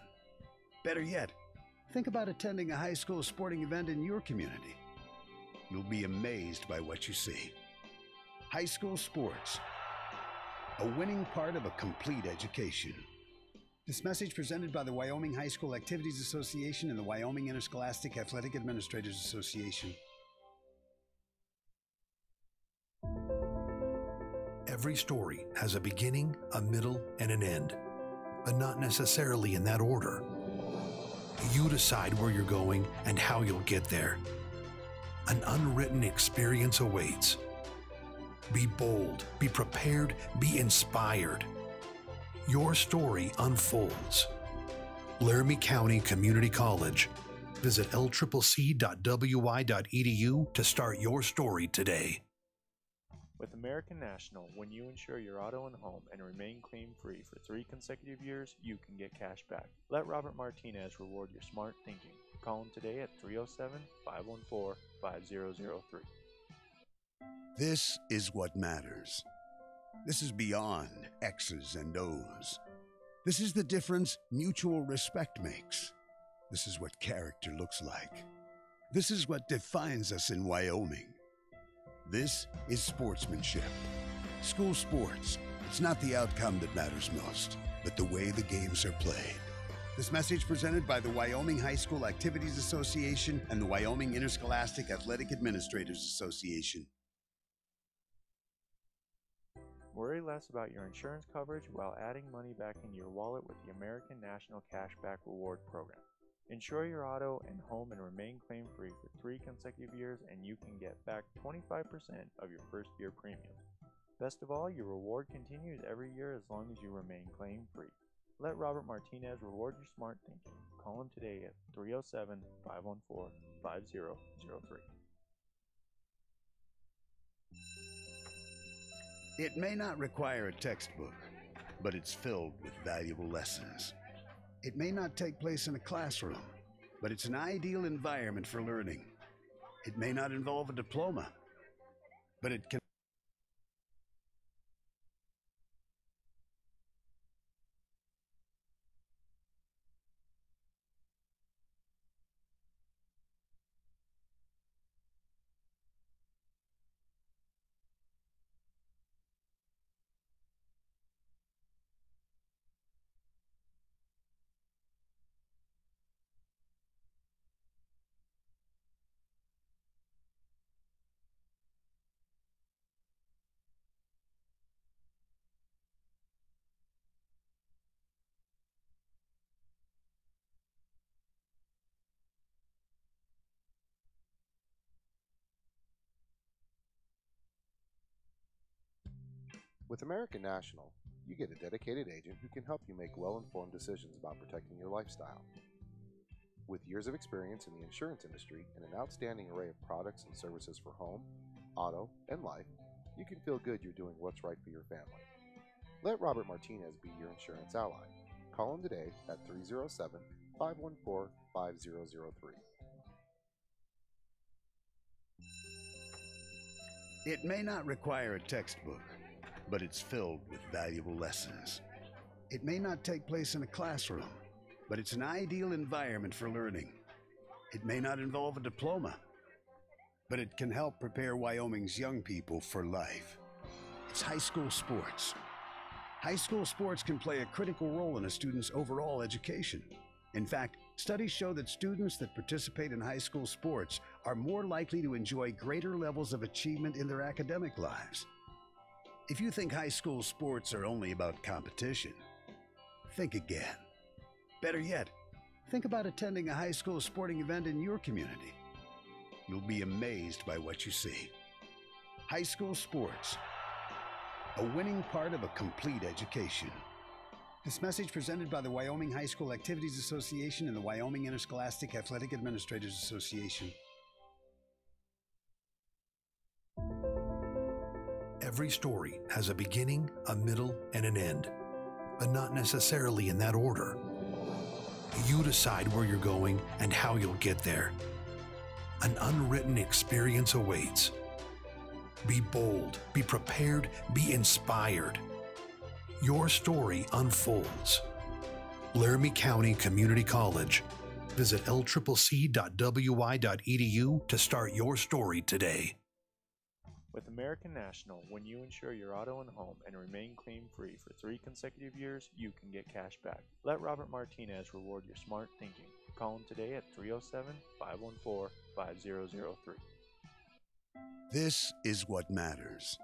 Better yet, think about attending a high school sporting event in your community. You'll be amazed by what you see. High school sports, a winning part of a complete education. This message presented by the Wyoming High School Activities Association and the Wyoming Interscholastic Athletic Administrators Association. Every story has a beginning, a middle, and an end, but not necessarily in that order. You decide where you're going and how you'll get there. An unwritten experience awaits. Be bold, be prepared, be inspired. Your story unfolds. Laramie County Community College. Visit lccc.wi.edu to start your story today. With American National, when you insure your auto and home and remain claim-free for 3 consecutive years, you can get cash back. Let Robert Martinez reward your smart thinking. Call him today at 307-514-5003. This is what matters. This is beyond X's and O's. This is the difference mutual respect makes. This is what character looks like. This is what defines us in Wyoming. This is sportsmanship. School sports. It's not the outcome that matters most, but the way the games are played. This message presented by the Wyoming High School Activities Association and the Wyoming Interscholastic Athletic Administrators Association. Worry less about your insurance coverage while adding money back into your wallet with the American National Cashback Reward Program. Insure your auto and home and remain claim-free for 3 consecutive years, and you can get back 25% of your first year premium. Best of all, your reward continues every year as long as you remain claim-free. Let Robert Martinez reward your smart thinking. Call him today at 307-514-5003. It may not require a textbook, but it's filled with valuable lessons. It may not take place in a classroom, but it's an ideal environment for learning. It may not involve a diploma, but it can. With American National, you get a dedicated agent who can help you make well-informed decisions about protecting your lifestyle. With years of experience in the insurance industry and an outstanding array of products and services for home, auto, and life, you can feel good you're doing what's right for your family. Let Robert Martinez be your insurance ally. Call him today at 307-514-5003. It may not require a textbook, but it's filled with valuable lessons. It may not take place in a classroom, but it's an ideal environment for learning. It may not involve a diploma, but it can help prepare Wyoming's young people for life. It's high school sports. High school sports can play a critical role in a student's overall education. In fact, studies show that students that participate in high school sports are more likely to enjoy greater levels of achievement in their academic lives. If you think high school sports are only about competition, think again. Better yet, think about attending a high school sporting event in your community. You'll be amazed by what you see. High school sports, a winning part of a complete education. This message presented by the Wyoming High School Activities Association and the Wyoming Interscholastic Athletic Administrators Association. Every story has a beginning, a middle, and an end, but not necessarily in that order. You decide where you're going and how you'll get there. An unwritten experience awaits. Be bold, be prepared, be inspired. Your story unfolds. Laramie County Community College. Visit lccc.wi.edu to start your story today. With American National, when you insure your auto and home and remain claim-free for 3 consecutive years, you can get cash back. Let Robert Martinez reward your smart thinking. Call him today at 307-514-5003. This is what matters.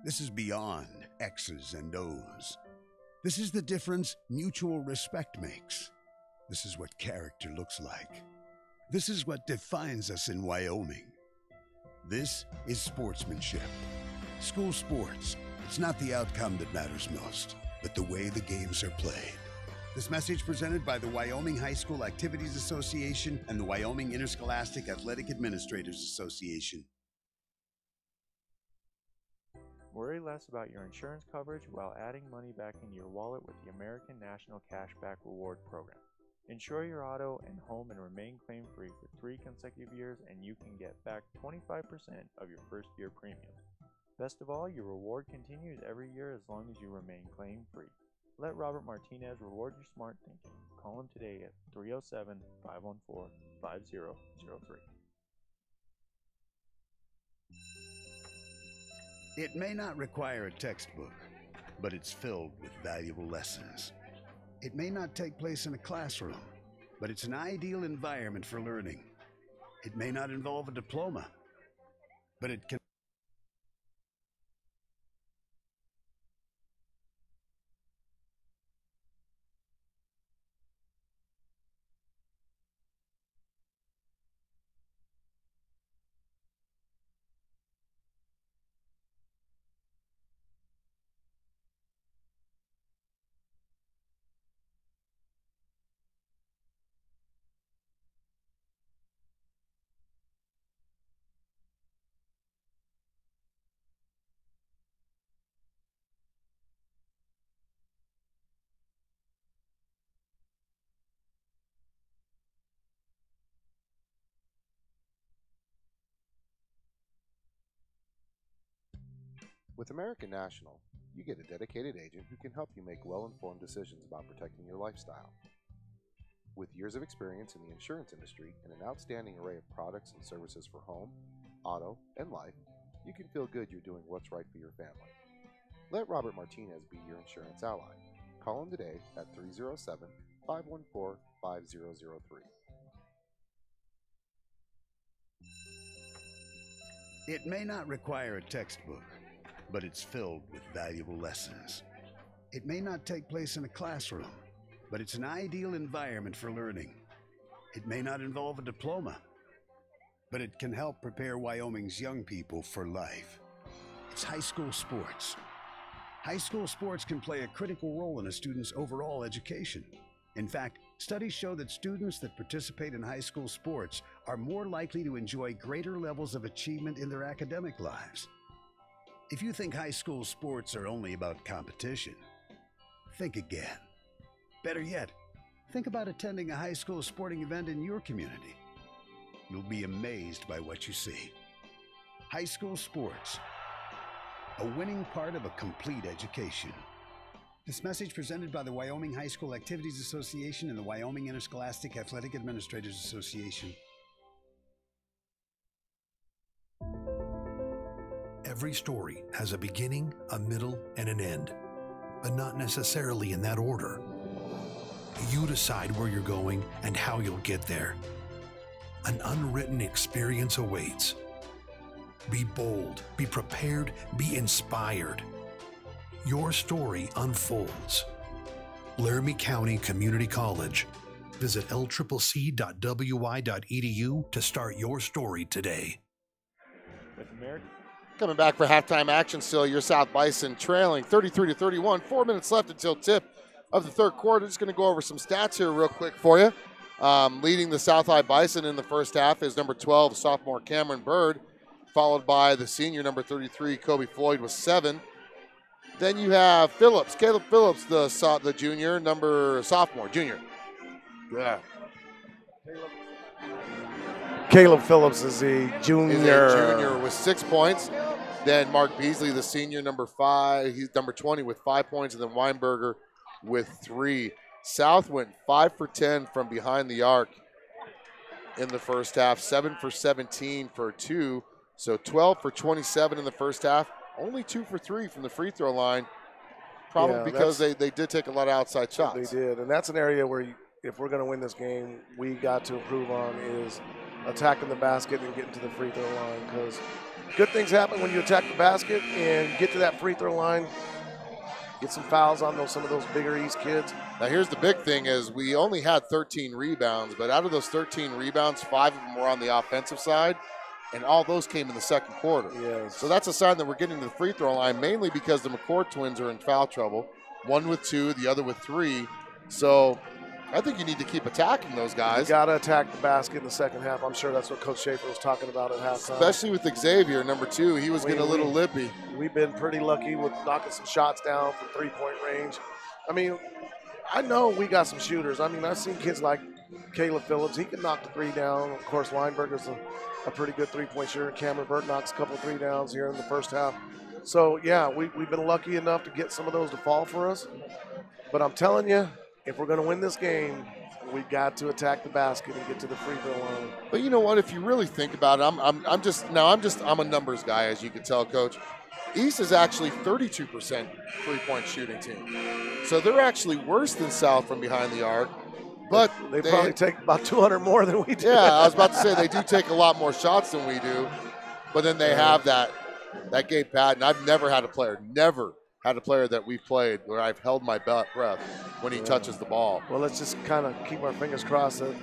This is beyond X's and O's. This is the difference mutual respect makes. This is what character looks like. This is what defines us in Wyoming. This is sportsmanship. School sports. It's not the outcome that matters most, but the way the games are played. This message presented by the Wyoming High School Activities Association and the Wyoming Interscholastic Athletic Administrators Association. Worry less about your insurance coverage while adding money back into your wallet with the American National Cashback Reward Program. Insure your auto and home and remain claim-free for 3 consecutive years, and you can get back 25% of your first year premium. Best of all, your reward continues every year as long as you remain claim-free. Let Robert Martinez reward your smart thinking. Call him today at 307-514-5003. It may not require a textbook, but it's filled with valuable lessons. It may not take place in a classroom, but it's an ideal environment for learning. It may not involve a diploma, but it can. With American National, you get a dedicated agent who can help you make well-informed decisions about protecting your lifestyle. With years of experience in the insurance industry and an outstanding array of products and services for home, auto, and life, you can feel good you're doing what's right for your family. Let Robert Martinez be your insurance ally. Call him today at 307-514-5003. It may not require a textbook, but it's filled with valuable lessons. It may not take place in a classroom, but it's an ideal environment for learning. It may not involve a diploma, but it can help prepare Wyoming's young people for life. It's high school sports. High school sports can play a critical role in a student's overall education. In fact, studies show that students that participate in high school sports are more likely to enjoy greater levels of achievement in their academic lives. If you think high school sports are only about competition, think again. Better yet, think about attending a high school sporting event in your community. You'll be amazed by what you see. High school sports, a winning part of a complete education. This message presented by the Wyoming High School Activities Association and the Wyoming Interscholastic Athletic Administrators Association. Every story has a beginning, a middle, and an end, but not necessarily in that order. You decide where you're going and how you'll get there. An unwritten experience awaits. Be bold, be prepared, be inspired. Your story unfolds. Laramie County Community College. Visit lccc.wy.edu to start your story today. With American Coming back for halftime action still, your South Bison trailing 33-31. 4 minutes left until tip of the third quarter. Just going to go over some stats here real quick for you. Leading the South Bison in the first half is number 12, sophomore Cameron Bird, followed by the senior number 33, Kobe Floyd, with 7. Then you have Caleb Phillips, the junior, sophomore, junior. Yeah. Caleb Phillips is a junior. Is a junior with 6 points. Then Mark Beasley, the senior, number 5. He's number 20 with 5 points. And then Weinberger with 3. South went 5 for 10 from behind the arc in the first half. 7 for 17 for 2. So 12 for 27 in the first half. Only 2 for 3 from the free throw line. Probably because they did take a lot of outside shots. They did. And that's an area where if we're going to win this game, we got to improve on is attacking the basket and getting to the free throw line, because good things happen when you attack the basket and get to that free throw line, get some fouls on some of those bigger East kids. Now here's the big thing is we only had 13 rebounds, but out of those 13 rebounds, 5 of them were on the offensive side. and all those came in the second quarter. Yes. So that's a sign that we're getting to the free throw line, mainly because the McCord twins are in foul trouble. One with 2, the other with 3. So I think you need to keep attacking those guys. You got to attack the basket in the second half. I'm sure that's what Coach Schaefer was talking about at halftime. Especially with Xavier, number 2. He was getting a little lippy. We've been pretty lucky with knocking some shots down from three-point range. I mean, I know we got some shooters. I mean, I've seen kids like Caleb Phillips. He can knock the 3 down. Of course, Weinberger's a pretty good three-point shooter. Cameron Burt knocks a couple 3 downs here in the first half. So, yeah, we've been lucky enough to get some of those to fall for us. But I'm telling you, if we're going to win this game, we've got to attack the basket and get to the free throw line. But you know what? If you really think about it, I'm a numbers guy, as you can tell, Coach. East is actually 32% three-point shooting team. So they're actually worse than South from behind the arc. But they probably take about 200 more than we do. Yeah, I was about to say they do take a lot more shots than we do. But then they have that Gabe Patton. I've never had a player that we've played where I've held my breath when he touches the ball. Well, let's just kind of keep our fingers crossed that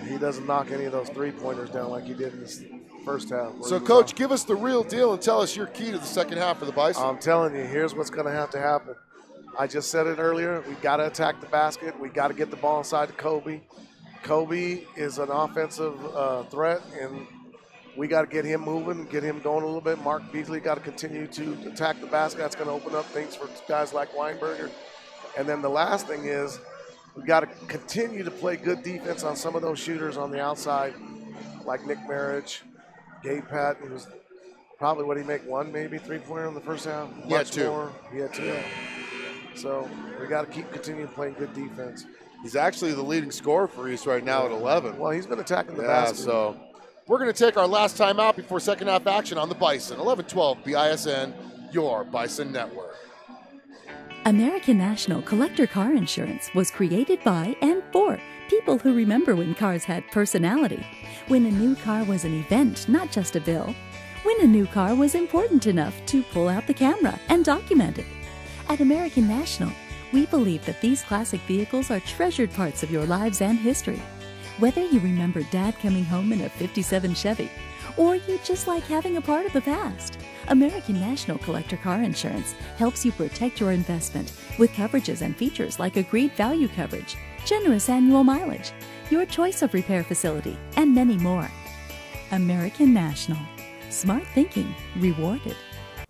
he doesn't knock any of those three-pointers down like he did in this first half. So, Coach, give us the real deal and tell us your key to the second half for the Bison. I'm telling you, here's what's going to have to happen. I just said it earlier. We got to attack the basket. We got to get the ball inside to Kobe. Kobe is an offensive threat, and we got to get him moving, get him going a little bit. Mark Beasley got to continue to attack the basket. That's going to open up things for guys like Weinberger. And then the last thing is we got to continue to play good defense on some of those shooters on the outside, like Nick Marriage, Gabe Patton, who's probably, what, he make 1 maybe three-pointer in the first half? He had 2. More. He had 2. Yeah. So we got to continuing playing good defense. He's actually the leading scorer for East right now at 11. Well, he's been attacking the basket. So we're going to take our last time out before second half action on the Bison. 11-12 BISN, your Bison Network. American National Collector Car Insurance was created by and for people who remember when cars had personality, when a new car was an event, not just a bill, when a new car was important enough to pull out the camera and document it. At American National, we believe that these classic vehicles are treasured parts of your lives and history. Whether you remember Dad coming home in a '57 Chevy, or you just like having a part of the past, American National Collector Car Insurance helps you protect your investment with coverages and features like agreed value coverage, generous annual mileage, your choice of repair facility, and many more. American National. Smart thinking rewarded.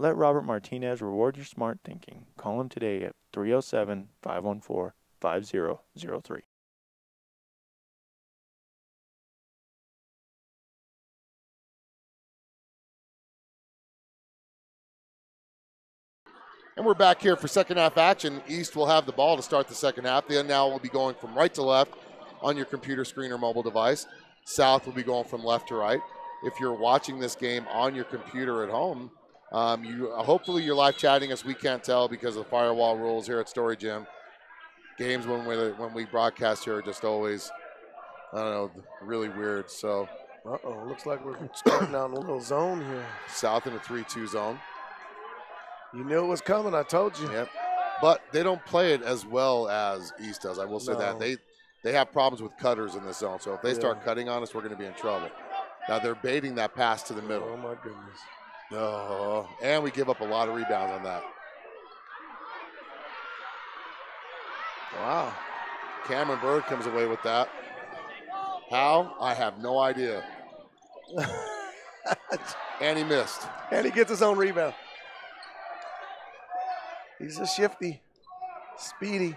Let Robert Martinez reward your smart thinking. Call him today at 307-514-5003. And we're back here for second half action. East will have the ball to start the second half. They now will be going from right to left on your computer screen or mobile device. South will be going from left to right. If you're watching this game on your computer at home, hopefully you're live chatting us. We can't tell because of the firewall rules here at Storey Gym. Games when we broadcast here are just always, I don't know, really weird. So, looks like we're starting down a little zone here. South in a 3-2 zone. You knew it was coming, I told you. Yep. But they don't play it as well as East does. I will say that. They have problems with cutters in this zone. So if they start cutting on us, we're going to be in trouble. Now they're baiting that pass to the middle. Oh, my goodness. Oh, and we give up a lot of rebounds on that. Wow. Cameron Bird comes away with that. How? I have no idea. And he missed. And he gets his own rebound. He's a shifty, speedy.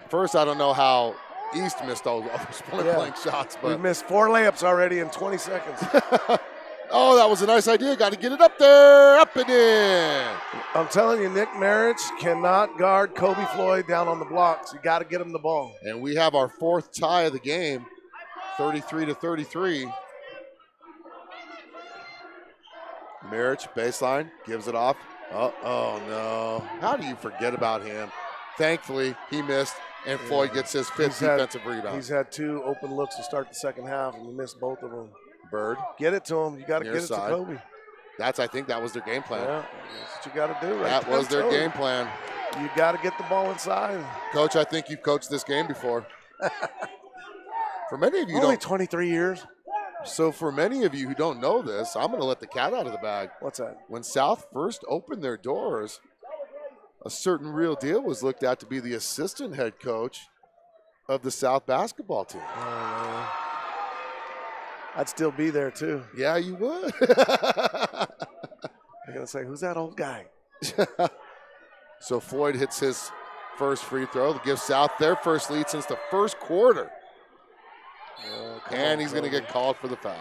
First, I don't know how East missed all those point-blank shots. But we missed 4 layups already in 20 seconds. Oh, that was a nice idea. Got to get it up there, up and in. I'm telling you, Nick Marriage cannot guard Kobe Floyd down on the blocks. You got to get him the ball. And we have our 4th tie of the game, 33-33. Marriage, baseline, gives it off. Oh, no. How do you forget about him? Thankfully, he missed, and Floyd gets his 5th defensive rebound. He's had 2 open looks to start the second half, and he missed both of them. Bird. Get it to him. You got to get it to Kobe. I think that was their game plan. Yeah, that's what you got to do. Right? That was their game plan. You got to get the ball inside. Coach, I think you've coached this game before. For many of you, only 23 years. So for many of you who don't know this, I'm going to let the cat out of the bag. What's that? When South first opened their doors, a certain Real Deal was looked at to be the assistant head coach of the South basketball team. Oh, I'd still be there too. Yeah, you would. They're going to say, who's that old guy? So Floyd hits his first free throw to give South their first lead since the first quarter. And he's going to get called for the foul.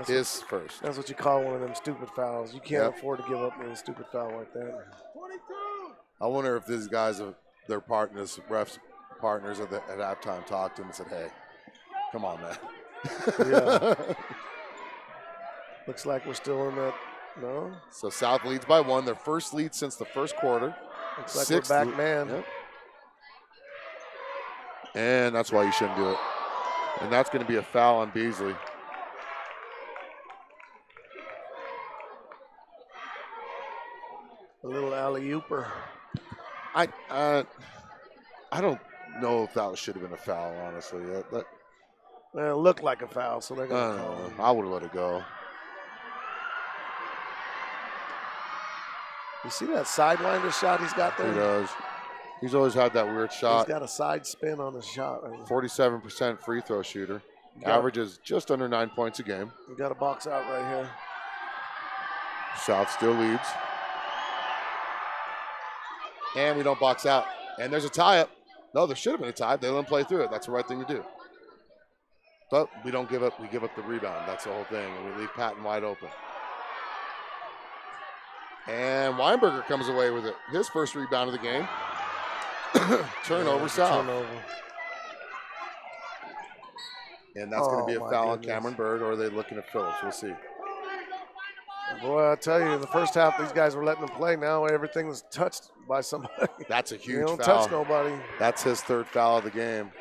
His first. That's what you call one of them stupid fouls. You can't afford to give up a stupid foul like that. I wonder if these guys, their partners, refs, partners at halftime talked to him and said, hey, come on, man. Yeah. Looks like we're still in that. No. So South leads by 1, their first lead since the first quarter. Looks like we're back, man. Yep. And that's why you shouldn't do it. And that's going to be a foul on Beasley. A little alley-ooper. I don't know if that should have been a foul, honestly. Well, it looked like a foul, so they're going to call it. I would have let it go. You see that sidewinder shot he's got there? He does. He's always had that weird shot. He's got a side spin on his shot. Right? 47% free throw shooter. Averages just under 9 points a game. We got a box out right here. South still leads. And we don't box out. And there's a tie-up. No, there should have been a tie. They let him play through it. That's the right thing to do. But we don't give up. We give up the rebound. That's the whole thing. And we leave Patton wide open. And Weinberger comes away with it. His first rebound of the game. Turnover, South. Turnover. And that's going to be a foul on Cameron Bird, or are they looking at Phillips? We'll see. Boy, I tell you, in the first half, these guys were letting them play. Now everything was touched by somebody. That's a huge foul. They don't touch nobody. That's his third foul of the game.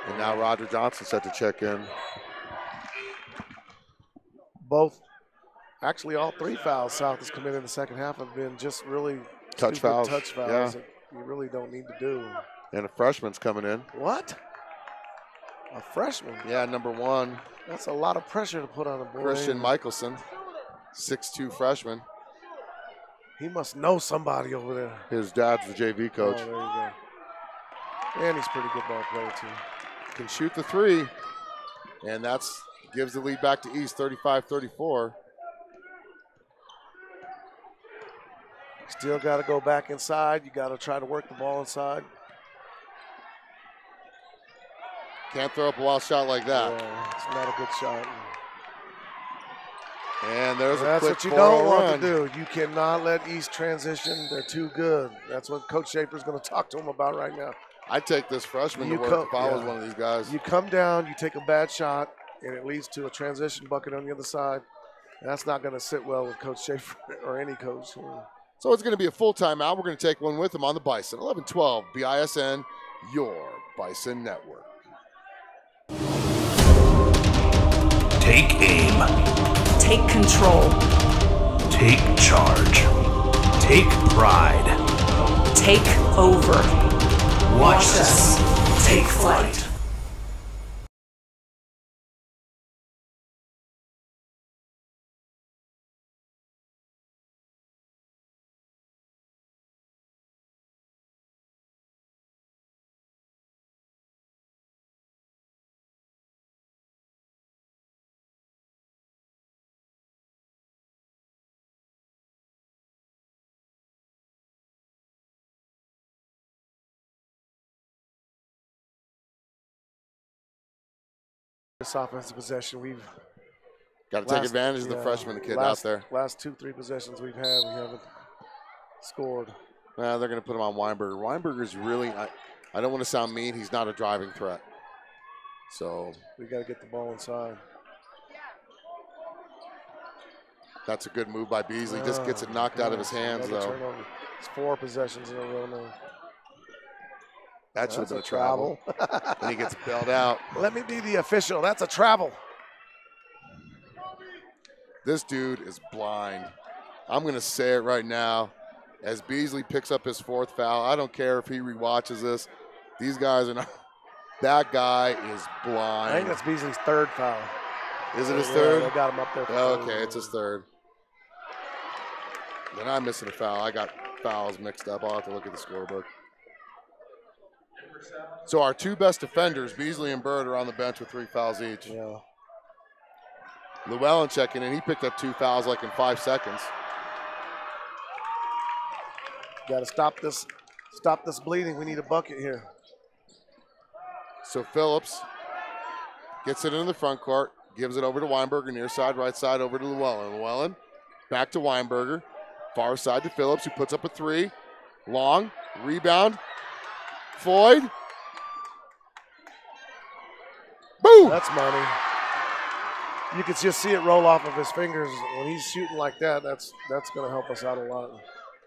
And now Roger Johnson set to check in. Both. Actually, all 3 fouls South has committed in the second half have been just really touch fouls that you really don't need to do. And a freshman's coming in. What? A freshman? Yeah, number 1. That's a lot of pressure to put on a boy. Christian Michelson, 6'2" freshman. He must know somebody over there. His dad's the JV coach. Oh, there you go. And he's a pretty good ball player, too. Can shoot the 3. And that's gives the lead back to East, 35-34. Still got to go back inside. You got to try to work the ball inside. Can't throw up a wild shot like that. Yeah, it's not a good shot. And there's That's a quick what you don't run. want to do. You cannot let East transition. They're too good. That's what Coach Schaefer's going to talk to them about right now. I take this freshman to work if I was one of these guys. You come down, you take a bad shot, and it leads to a transition bucket on the other side. And that's not going to sit well with Coach Schaefer or any coach. So it's going to be a full timeout. We're going to take one with him on the Bison. 11-12 BISN, your Bison Network. Take aim. Take control. Take charge. Take pride. Take over. Watch us. Take flight. This offensive possession, we've got to take advantage of the freshman kid out there. Last 2-3 possessions we've had, we haven't scored. They're going to put him on Weinberger. Weinberger's really, I don't want to sound mean, he's not a driving threat. So we got to get the ball inside. That's a good move by Beasley. Just gets it knocked out of his hands, though. Turnover. It's 4 possessions in a row now. That should have been a travel. And he gets bailed out. Let me be the official. That's a travel. This dude is blind. I'm going to say it right now. As Beasley picks up his 4th foul, I don't care if he rewatches this. These guys are not. That guy is blind. I think that's Beasley's 3rd foul. Is it his third? They got him up there. Okay, it's his third. Then I'm missing a foul. I got fouls mixed up. I'll have to look at the scorebook. So our two best defenders, Beasley and Bird, are on the bench with 3 fouls each. Yeah. Llewellyn checking in. He picked up 2 fouls like in 5 seconds. Got to stop this bleeding. We need a bucket here. So Phillips gets it into the front court, gives it over to Weinberger, near side, right side, over to Llewellyn. Llewellyn back to Weinberger, far side to Phillips, who puts up a 3. Long, rebound. Floyd. Boom! That's money. You can just see it roll off of his fingers when he's shooting like that. That's going to help us out a lot.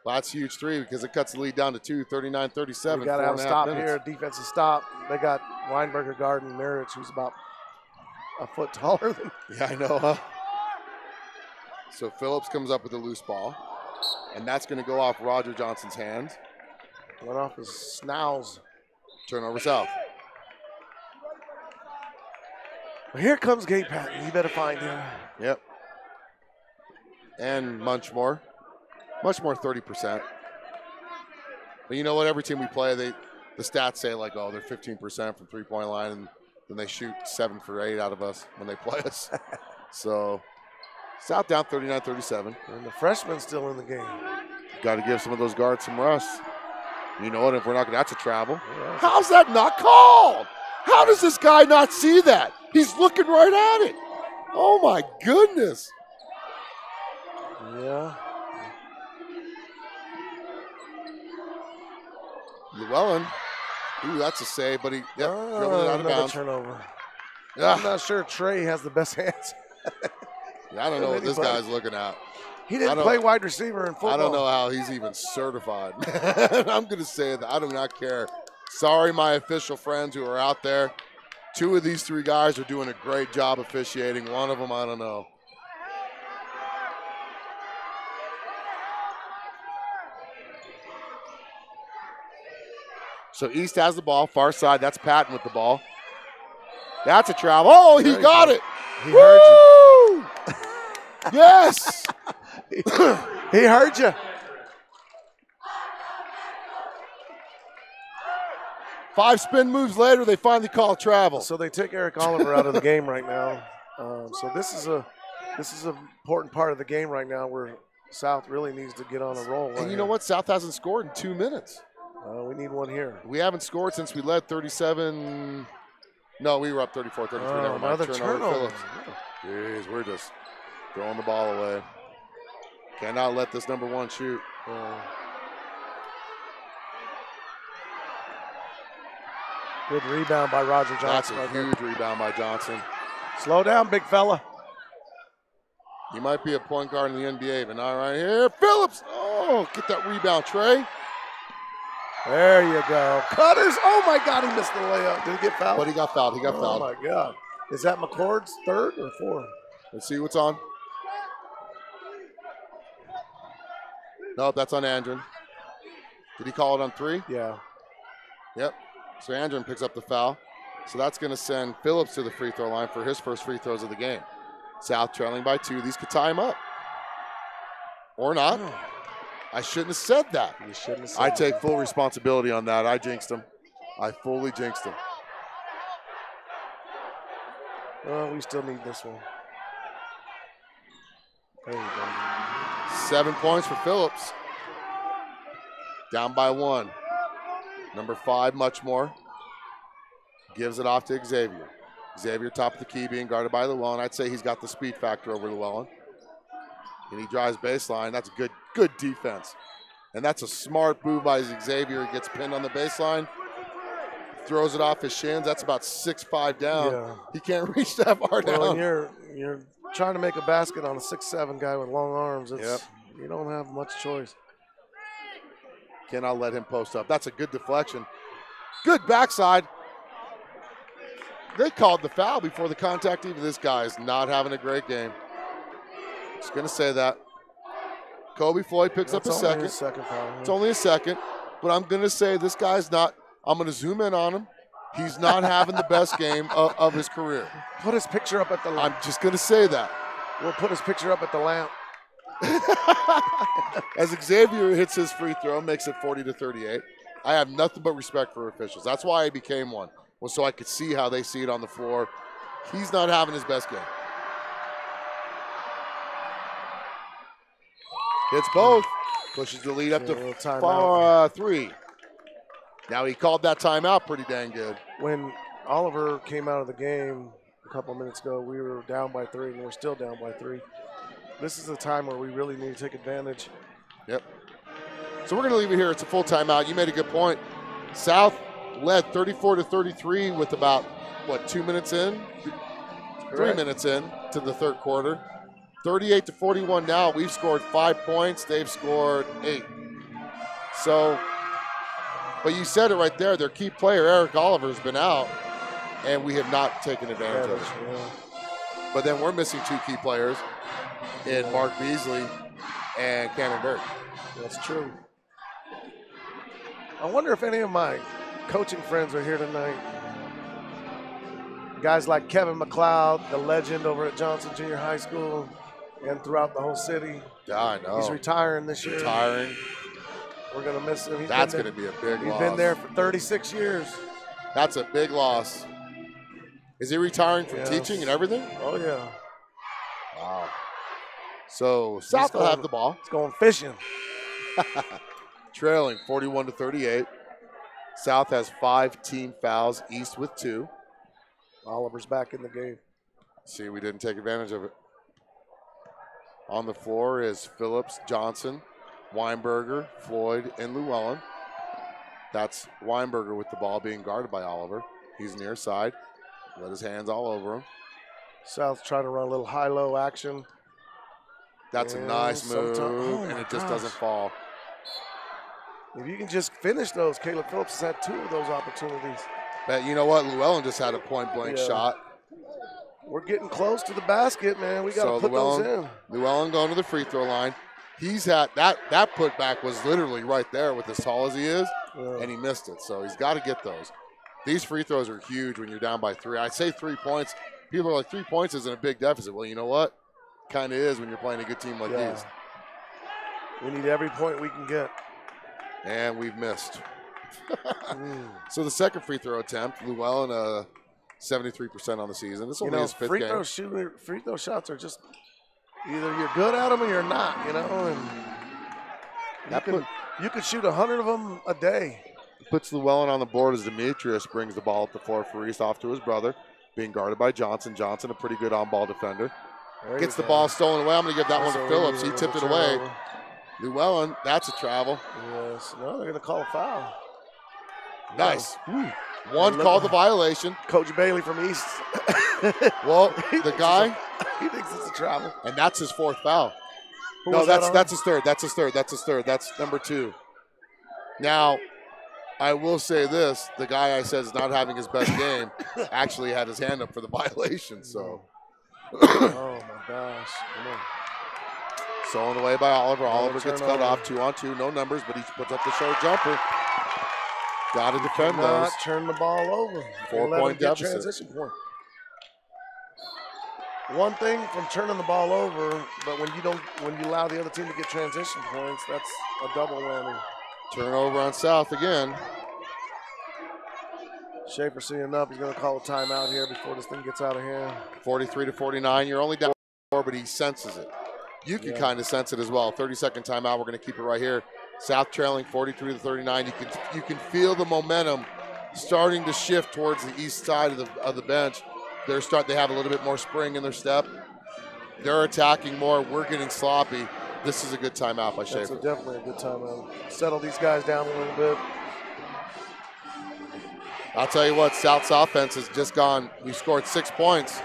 Well, that's a huge 3 because it cuts the lead down to 2, 39-37. We got to have a stop here, defensive stop. They got Weinberger guarding Marich, who's about a foot taller than. Yeah, I know, huh? So Phillips comes up with a loose ball, and that's going to go off Roger Johnson's hands. Went off his snows. Turnover South. Well, here comes Gabe Patton. You better find him. Yep. And Munchmore. Munchmore 30%. But you know what? Every team we play, the stats say like, oh, they're 15% from three-point line, and then they shoot 7 for 8 out of us when they play us. So South down 39-37. And the freshman's still in the game. Got to give some of those guards some rest. You know what? If we're not going to, that's a travel. Yeah. How's that not called? How does this guy not see that? He's looking right at it. Oh, my goodness. Yeah. Llewellyn. Ooh, that's a save, but he dribbled it out of bounds. Turnover. Yeah. I'm not sure Trey has the best hands. I don't know what this guy's looking at. He didn't play wide receiver in football. I don't know how he's even certified. I'm going to say that. I do not care. Sorry, my official friends who are out there. 2 of these 3 guys are doing a great job officiating. One of them, I don't know. So East has the ball, far side. That's Patton with the ball. That's a travel. Oh, he got it. He heard you. Yes. He heard you. 5 spin moves later, they finally call travel. So they took Eric Oliver out of the game right now. So this is an important part of the game right now where South really needs to get on a roll. And you know what? South hasn't scored in 2 minutes. We need one here. We haven't scored since we led 37. No, we were up 34-33. Never mind. Another turnover. Jeez, we're just throwing the ball away. Cannot let this number 1 shoot. Good rebound by Roger That's Johnson. a huge rebound by Johnson. Slow down, big fella. He might be a point guard in the NBA, but not right here. Phillips! Oh, get that rebound, Trey. There you go. Cutters. Oh, my God, he missed the layup. Did he get fouled? But he got fouled. Oh, my God. Is that McCord's 3rd or 4th? Let's see what's on. No, that's on Andren. Did he call it on 3? Yeah. Yep. So Andren picks up the foul. So that's going to send Phillips to the free throw line for his first free throws of the game. South trailing by 2. These could tie him up. Or not. Oh. I shouldn't have said that. You shouldn't have said I that. take full responsibility on that. I jinxed him. I fully jinxed him. Well, we still need this one. There you go. 7 points for Phillips. Down by 1. Number 5, Muchmore. Gives it off to Xavier. Xavier, top of the key, being guarded by Llewellyn. I'd say he's got the speed factor over Llewellyn. And he drives baseline. That's a good defense. And that's a smart move by Xavier. He gets pinned on the baseline. Throws it off his shins. That's about 6'5" down. Yeah. He can't reach that far down. When you're trying to make a basket on a 6'7" guy with long arms, you don't have much choice. Cannot let him post up. That's a good deflection. Good backside. They called the foul before the contact. Even this guy is not having a great game. Just going to say that. Kobe Floyd picks up a second. Second foul. It's only a second, but I'm going to say this guy's not. I'm going to zoom in on him. He's not having the best game of his career. Put his picture up at the lamp. I'm just going to say that. We'll put his picture up at the lamp. As Xavier hits his free throw, makes it 40-38. I have nothing but respect for officials. That's why I became one, was so I could see how they see it on the floor. He's not having his best game. Hits both. Pushes the lead up to 3. Now he called that timeout pretty dang good. When Oliver came out of the game a couple minutes ago, we were down by 3, and we're still down by 3. This is a time where we really need to take advantage. Yep. So we're going to leave it here. It's a full timeout. You made a good point. South led 34-33 with about, 2 minutes in? 3 minutes in to the third quarter. 38-41 now. We've scored 5 points. They've scored 8. So, but you said it right there. Their key player, Eric Oliver, has been out, and we have not taken advantage of it. Yeah. But then we're missing 2 key players in Mark Beasley and Cameron Berg. That's true. I wonder if any of my coaching friends are here tonight. Guys like Kevin McLeod, the legend over at Johnson Junior High School and throughout the whole city. Yeah, I know. He's retiring this year. Retiring. We're going to miss him. That's going to be a big loss. He's been there for 36 years. That's a big loss. Is he retiring from teaching and everything? Oh, yeah. Wow. So South will have the ball. It's going fishing. Trailing 41-38. South has 5 team fouls, East with 2. Oliver's back in the game. See, we didn't take advantage of it. On the floor is Phillips, Johnson, Weinberger, Floyd, and Llewellyn. That's Weinberger with the ball being guarded by Oliver. He's near side. Let his hands all over him. South's trying to run a little high-low action. That's a nice move, and it just doesn't fall. If you can just finish those, Caleb Phillips has had 2 of those opportunities. But you know what? Llewellyn just had a point-blank shot. We're getting close to the basket, man. We got to put those in. Llewellyn going to the free throw line. He's had that putback was literally right there with as tall as he is, and he missed it. So he's got to get those. These free throws are huge when you're down by 3. I'd say 3 points. People are like, 3 points isn't a big deficit. Well, you know what? Kind of is when you're playing a good team like these. We need every point we can get. And we've missed. So the second free throw attempt, Llewellyn 73% on the season. This will be his 5th game. Free throw shots are just either you're good at them or you're not, And you could shoot 100 of them a day. Puts Llewellyn on the board as Demetrius brings the ball up the floor for East off to his brother, being guarded by Johnson. Johnson, a pretty good on-ball defender. Gets the ball stolen away. I'm going to give that one to Phillips. He tipped it away. Llewellyn, that's a travel. Yes. No, they're going to call a foul. Nice. One called the violation. Coach Bailey from East. Well, the guy. He thinks it's a travel. And that's his 4th foul. No, that's his 3rd. That's his 3rd. That's his 3rd. That's number 2. Now, I will say this. The guy I said is not having his best game actually had his hand up for the violation. So. Oh, my gosh. Come on. Stolen away by Oliver. Oliver gets cut off 2-on-2. No numbers, but he puts up the short jumper. Got to defend those. Not turn the ball over. 4-point deficit. Transition point. One thing from turning the ball over, but when you allow the other team to get transition points, that's a double whammy. Turnover on South again. Schaefer seeing up. He's going to call a timeout here before this thing gets out of hand. 43-49. You're only down 4, but he senses it. You can kind of sense it as well. 30-second timeout. We're going to keep it right here. South trailing 43-39. You can feel the momentum starting to shift towards the east side of the bench. They have a little bit more spring in their step. They're attacking more. We're getting sloppy. This is a good timeout by Schaefer. That's definitely a good timeout. Settle these guys down a little bit. I'll tell you what, South's offense has just gone. We've scored 6 points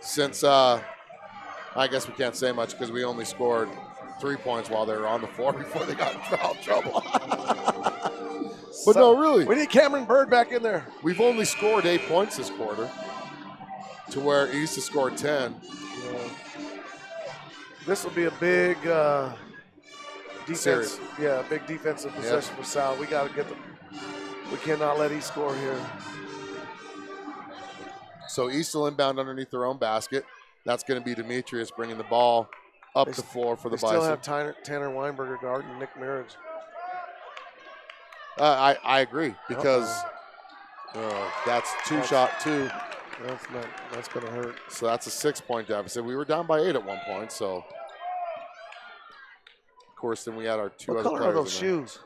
since, I guess we can't say much because we only scored 3 points while they were on the floor before they got in foul trouble. But no, really. We need Cameron Bird back in there. We've only scored 8 points this quarter to where East has scored 10. Yeah. This will be a big defense. Series. Yeah, big defensive possession for South. We got to get them. We cannot let East score here. So East will inbound underneath their own basket. That's going to be Demetrius bringing the ball up the floor for the Bison. Still have Tanner Weinberger guarding Nick Marriage. I agree because that's two. That's going to hurt. So that's a 6-point deficit. We were down by 8 at one point. So of course, then we had our two what other color players. Are those shoes?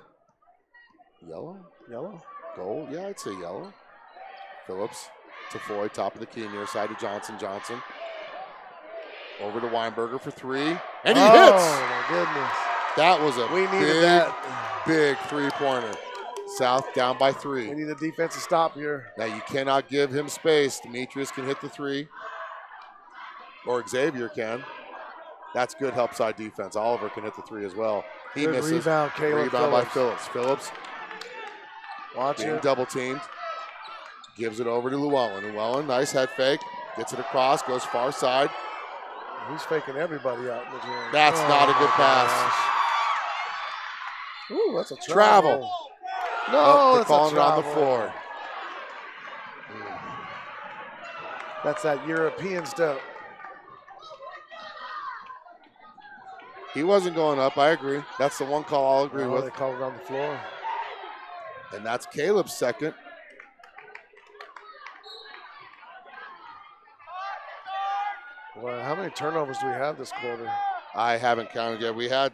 Yellow, Yellow, gold. Yeah, I'd say yellow. Phillips to Foy, top of the key, near side to Johnson. Johnson over to Weinberger for 3, and he hits. Oh my goodness! That was a big 3-pointer. South down by 3. We need a defensive stop here. Now you cannot give him space. Demetrius can hit the 3, or Xavier can. That's good help side defense. Oliver can hit the 3 as well. He good misses. Rebound by Phillips. Phillips being it. double teamed. Gives it over to Llewellyn. Llewellyn, nice head fake. Gets it across, goes far side. He's faking everybody out in the gym. That's not a good pass. Ooh, that's a travel. No, they're calling it on the floor. That's that European stuff. He wasn't going up, I agree. That's the one call I'll agree with. They called it on the floor. And that's Caleb's second. Well, how many turnovers do we have this quarter? I haven't counted yet. We had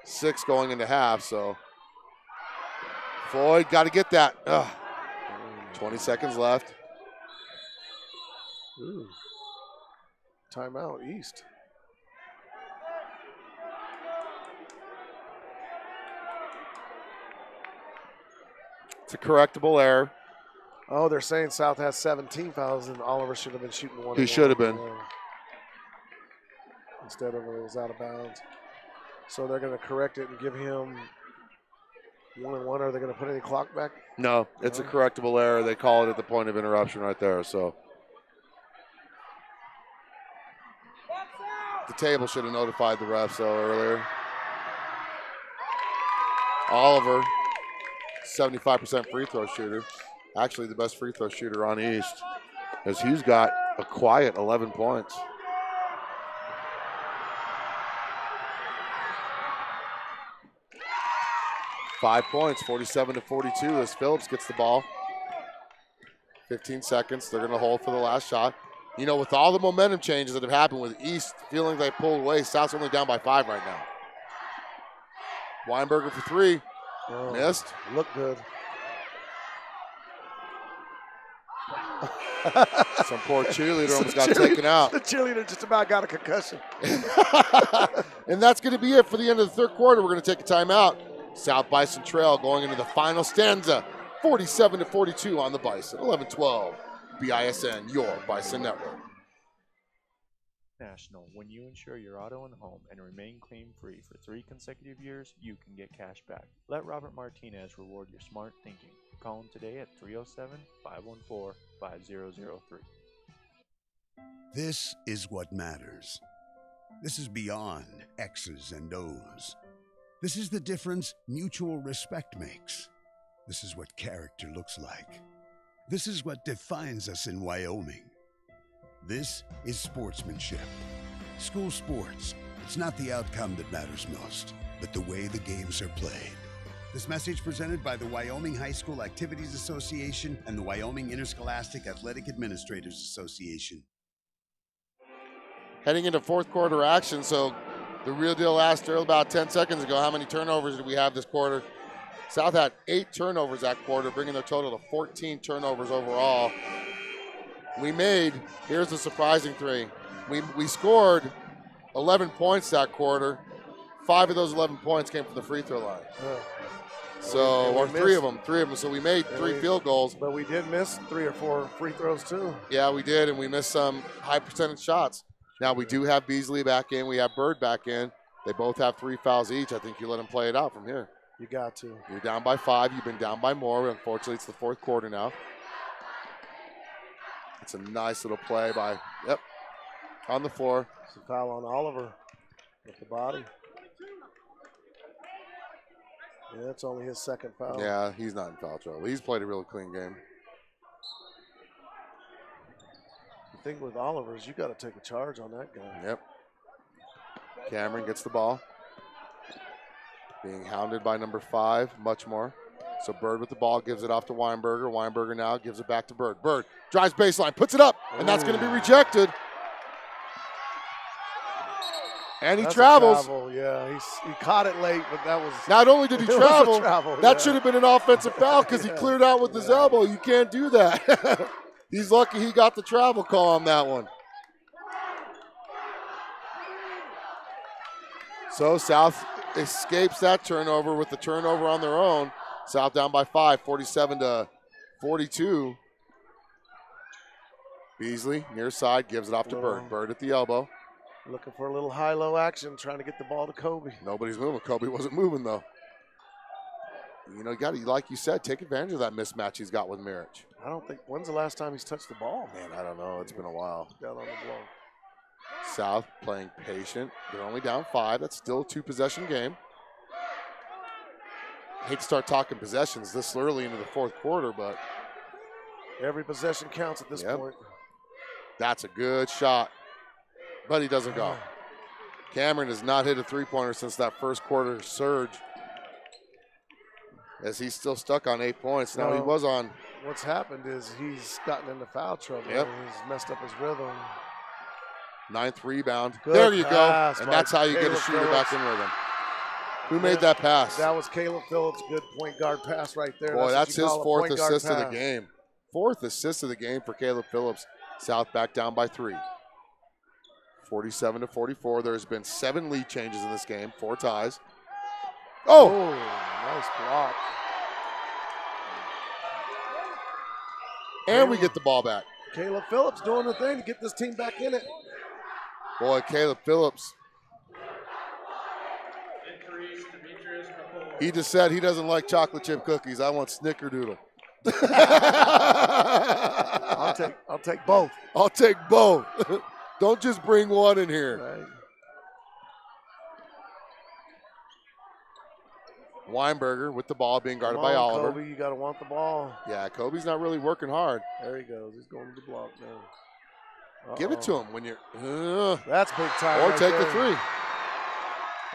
6 going into half, so. Floyd got to get that. 20 seconds left. Ooh. Timeout, East. It's a correctable error. Oh, they're saying South has 17 fouls, and Oliver should have been shooting 1. He should have been. Instead of it was out of bounds. So they're going to correct it and give him 1-1. Are they going to put any clock back? No, it's a correctable error. They call it at the point of interruption right there. So the table should have notified the refs though earlier. Oliver, 75% free throw shooter. Actually the best free throw shooter on East, as he's got a quiet 11 points. Five points, 47-42 as Phillips gets the ball. 15 seconds, they're gonna hold for the last shot. You know, with all the momentum changes that have happened with East feeling they pulled away, South's only down by 5 right now. Weinberger for 3, missed. Look good. Some poor cheerleader almost got taken out. The cheerleader just about got a concussion. And that's gonna be it for the end of the third quarter. We're gonna take a timeout. South Bison trail going into the final stanza, 47-42 on the Bison. 11-12, BISN, your Bison Network. National, when you insure your auto and home and remain claim-free for 3 consecutive years, you can get cash back. Let Robert Martinez reward your smart thinking. Call him today at 307-514-5003. This is what matters. This is beyond X's and O's. This is the difference mutual respect makes. This is what character looks like. This is what defines us in Wyoming. This is sportsmanship. School sports. It's not the outcome that matters most, but the way the games are played. This message presented by the Wyoming High School Activities Association and the Wyoming Interscholastic Athletic Administrators Association. Heading into fourth quarter action, so the real deal asked earlier about 10 seconds ago, how many turnovers did we have this quarter? South had 8 turnovers that quarter, bringing their total to 14 turnovers overall. We made, here's the surprising 3. We scored 11 points that quarter. 5 of those 11 points came from the free throw line. So, or 3 of them. So we made 3 field goals. But we did miss 3 or 4 free throws too. Yeah, we did, and we missed some high percentage shots. Now we do have Beasley back in. We have Bird back in. They both have 3 fouls each. I think you let them play it out from here. You got to. You're down by 5. You've been down by more. Unfortunately, it's the fourth quarter now. It's a nice little play by, on the floor. It's a foul on Oliver with the body. Yeah, it's only his second foul. Yeah, he's not in foul trouble. He's played a really clean game. thing with Oliver is you got to take a charge on that guy. Yep. Cameron gets the ball. Being hounded by number 5, much more. So Bird with the ball, gives it off to Weinberger. Weinberger now gives it back to Bird. Bird drives baseline, puts it up, and that's going to be rejected. And he travels. Yeah, he caught it late, but that was... Not only did he travel, that yeah. should have been an offensive foul because he cleared out with his elbow. You can't do that. He's lucky he got the travel call on that one. So South escapes that turnover with the turnover on their own. South down by 5, 47-42. Beasley, near side, gives it off to Bird. Bird at the elbow. Looking for a little high-low action, trying to get the ball to Kobe. Nobody's moving. Kobe wasn't moving, though. You know, you got to, like you said, take advantage of that mismatch he's got with Mirich. I don't think, when's the last time he's touched the ball? Man, I don't know. It's been a while. Down on the blow. South playing patient. They're only down 5. That's still a 2-possession game. I hate to start talking possessions this early into the fourth quarter, but every possession counts at this point. That's a good shot, but he doesn't go. Cameron has not hit a three-pointer since that first quarter surge, as he's still stuck on 8 points. Now he was on. What's happened is he's gotten into foul trouble. Yep. And he's messed up his rhythm. 9th rebound. Good there you pass go. And that's how you get a shooter back in rhythm. Who made that pass? That was Caleb Phillips. Good point guard pass right there. Boy, that's his 4th assist of the game. 4th assist of the game for Caleb Phillips. South back down by 3. 47-44. There's been 7 lead changes in this game. 4 ties. Oh! Nice block. And we get the ball back. Caleb Phillips doing the thing to get this team back in it. Boy, Caleb Phillips. He just said he doesn't like chocolate chip cookies. I want snickerdoodle. I'll take both. I'll take both. Don't just bring one in here. Right. Weinberger with the ball being guarded by Oliver. Kobe, you got to want the ball. Yeah, Kobe's not really working hard. There he goes. He's going to the block now. Give it to him when you're. That's big time. Or right take there. the 3.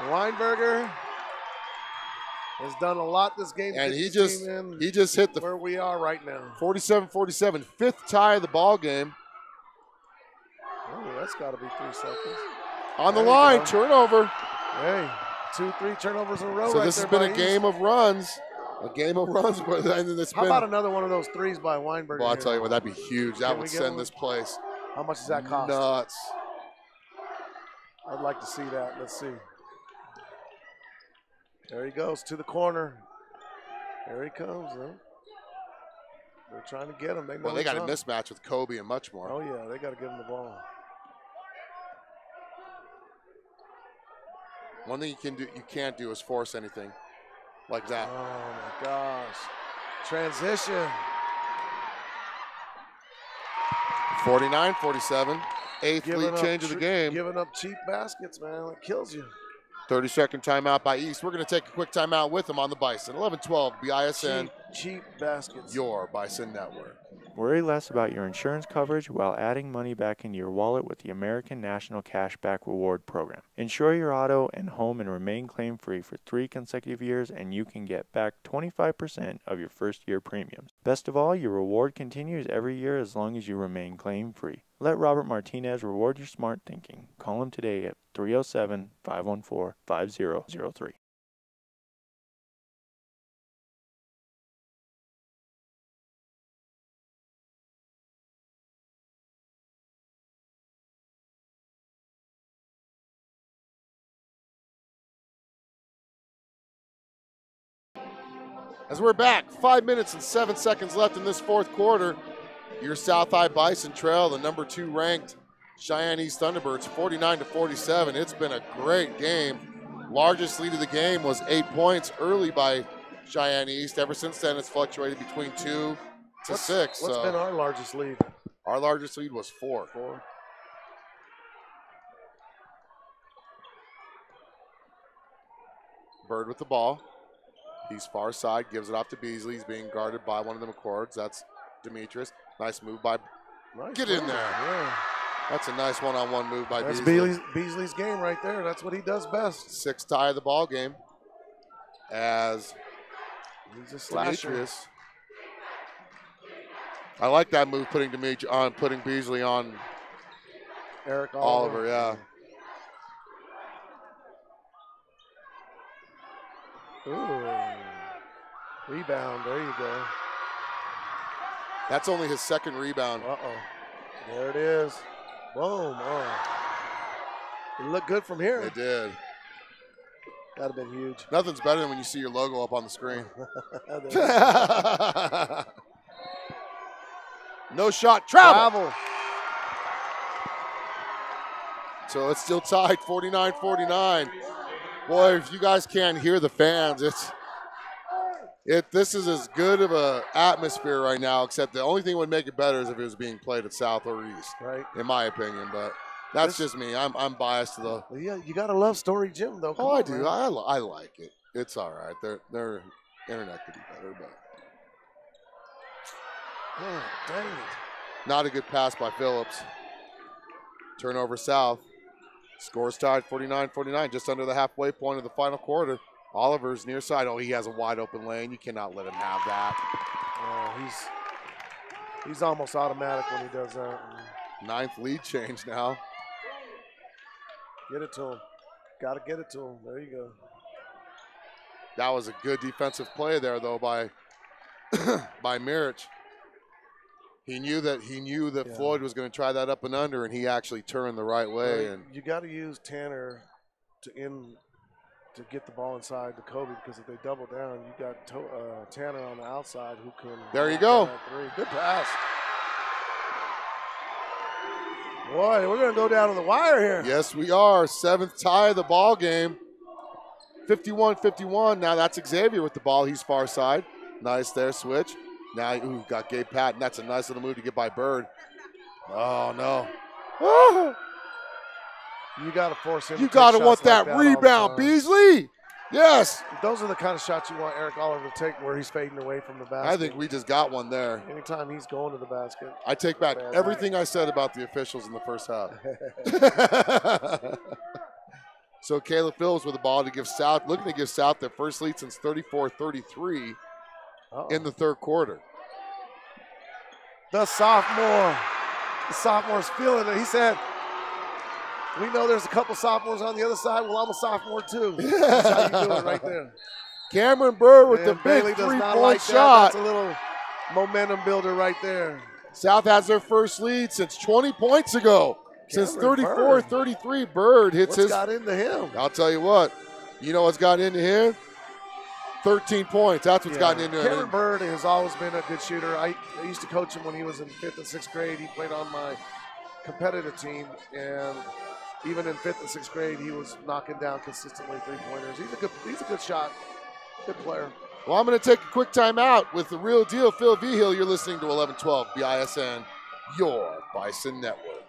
Weinberger has done a lot this game. And he just hit the where we are right now. 47-47, 5th tie of the ball game. Oh, that's got to be 3 seconds. On the line, turnover. Hey, 2-3 turnovers in a row. So right this there has been by a game of runs. A game of runs, but how about another one of those threes by Weinberger? Well, I'll tell you what, that'd be huge. That would send one? this place. How much does that cost? Nuts. I'd like to see that. Let's see. There he goes to the corner. There he comes. Huh? They're trying to get him. They know They got a mismatch with Kobe and much more. Oh, yeah. They got to give him the ball. One thing you can't do is force anything like that. Oh, my gosh. Transition. 49-47. 8th lead change of the game. Giving up cheap baskets, man. It kills you. 30-second timeout by East. We're going to take a quick timeout with them on the Bison. 11-12 BISN. Cheap baskets. Your Bison Network. Worry less about your insurance coverage while adding money back into your wallet with the American National Cashback Reward Program. Insure your auto and home and remain claim-free for 3 consecutive years, and you can get back 25% of your first-year premiums. Best of all, your reward continues every year as long as you remain claim-free. Let Robert Martinez reward your smart thinking. Call him today at 307-514-5003. As we're back, 5 minutes and 7 seconds left in this fourth quarter. Your South Bison trail the number 2 ranked Cheyenne East Thunderbirds 49-47. It's been a great game. Largest lead of the game was 8 points early by Cheyenne East. Ever since then, it's fluctuated between 2 to 6. What's been our largest lead? Our largest lead was 4. Bird with the ball. He's far side, gives it off to Beasley. He's being guarded by one of the McCords. That's Demetrius. Nice move by Nice Get in move. there. Yeah. That's a nice one-on-one move by That's Beasley. Beasley's game right there. That's what he does best. 6th tie of the ball game. As He's a slasher. Demetrius. I like that move, putting Beasley on Eric Oliver. Yeah. Ooh. Rebound. There you go. That's only his 2nd rebound. Uh-oh. There it is. Boom. Oh. It looked good from here. It did. That'd have been huge. Nothing's better than when you see your logo up on the screen. No shot. Travel. So it's still tied 49-49. Boy, if you guys can't hear the fans, this is as good of an atmosphere right now, except the only thing that would make it better is if it was being played at South or East, right? In my opinion, but that's just me. I'm biased to the. Yeah, you gotta love Storey Gym though. Oh, I do. I like it. It's all right. Their internet could be better, but. Oh, dang it. Not a good pass by Phillips. Turnover South. Scores tied 49-49, just under the halfway point of the final quarter. Oliver's near side. Oh, he has a wide open lane. You cannot let him have that. Oh, he's almost automatic when he does that. 9th lead change now. Get it to him. Got to get it to him. There you go. That was a good defensive play there, though, by Mirich. He knew that Floyd was going to try that up and under, and he actually turned the right way. Right. And you got to use Tanner to get the ball inside to Kobe, because if they double down, you got Tanner on the outside who can. There you go. Good pass. Boy, we're going to go down to the wire here. Yes, we are. 7th tie of the ball game. 51-51. Now that's Xavier with the ball. He's far side. Nice there, switch. Now, got Gabe Patton. That's a nice little move to get by Bird. Oh, no. Ah. You got to force him. You got to want that rebound, Beasley. Yes. Those are the kind of shots you want Eric Oliver to take, where he's fading away from the basket. I think we just got one there. Anytime he's going to the basket. I take back everything I said about the officials in the first half. So Caleb Phillips with the ball to give South, looking to give South their first lead since 34-33 in the 3rd quarter. The sophomore's feeling it. He said, we know there's a couple sophomores on the other side. Well, I'm a sophomore too. That's how you do it right there. Cameron Bird with the Bailey big does not 3-point like shot. That's a little momentum builder right there. South has their first lead since 20 points ago. Since 34-33, Bird hits What's got into him? I'll tell you what. You know what's gotten into him? 13 points. That's what's gotten into him. Cameron Bird has always been a good shooter. I used to coach him when he was in 5th and 6th grade. He played on my competitive team, and even in 5th and 6th grade, he was knocking down consistently 3-pointers. He's a good shot, good player. Well, I'm going to take a quick timeout with the real deal, Phil Vigil. You're listening to 1112 BISN, your Bison Network.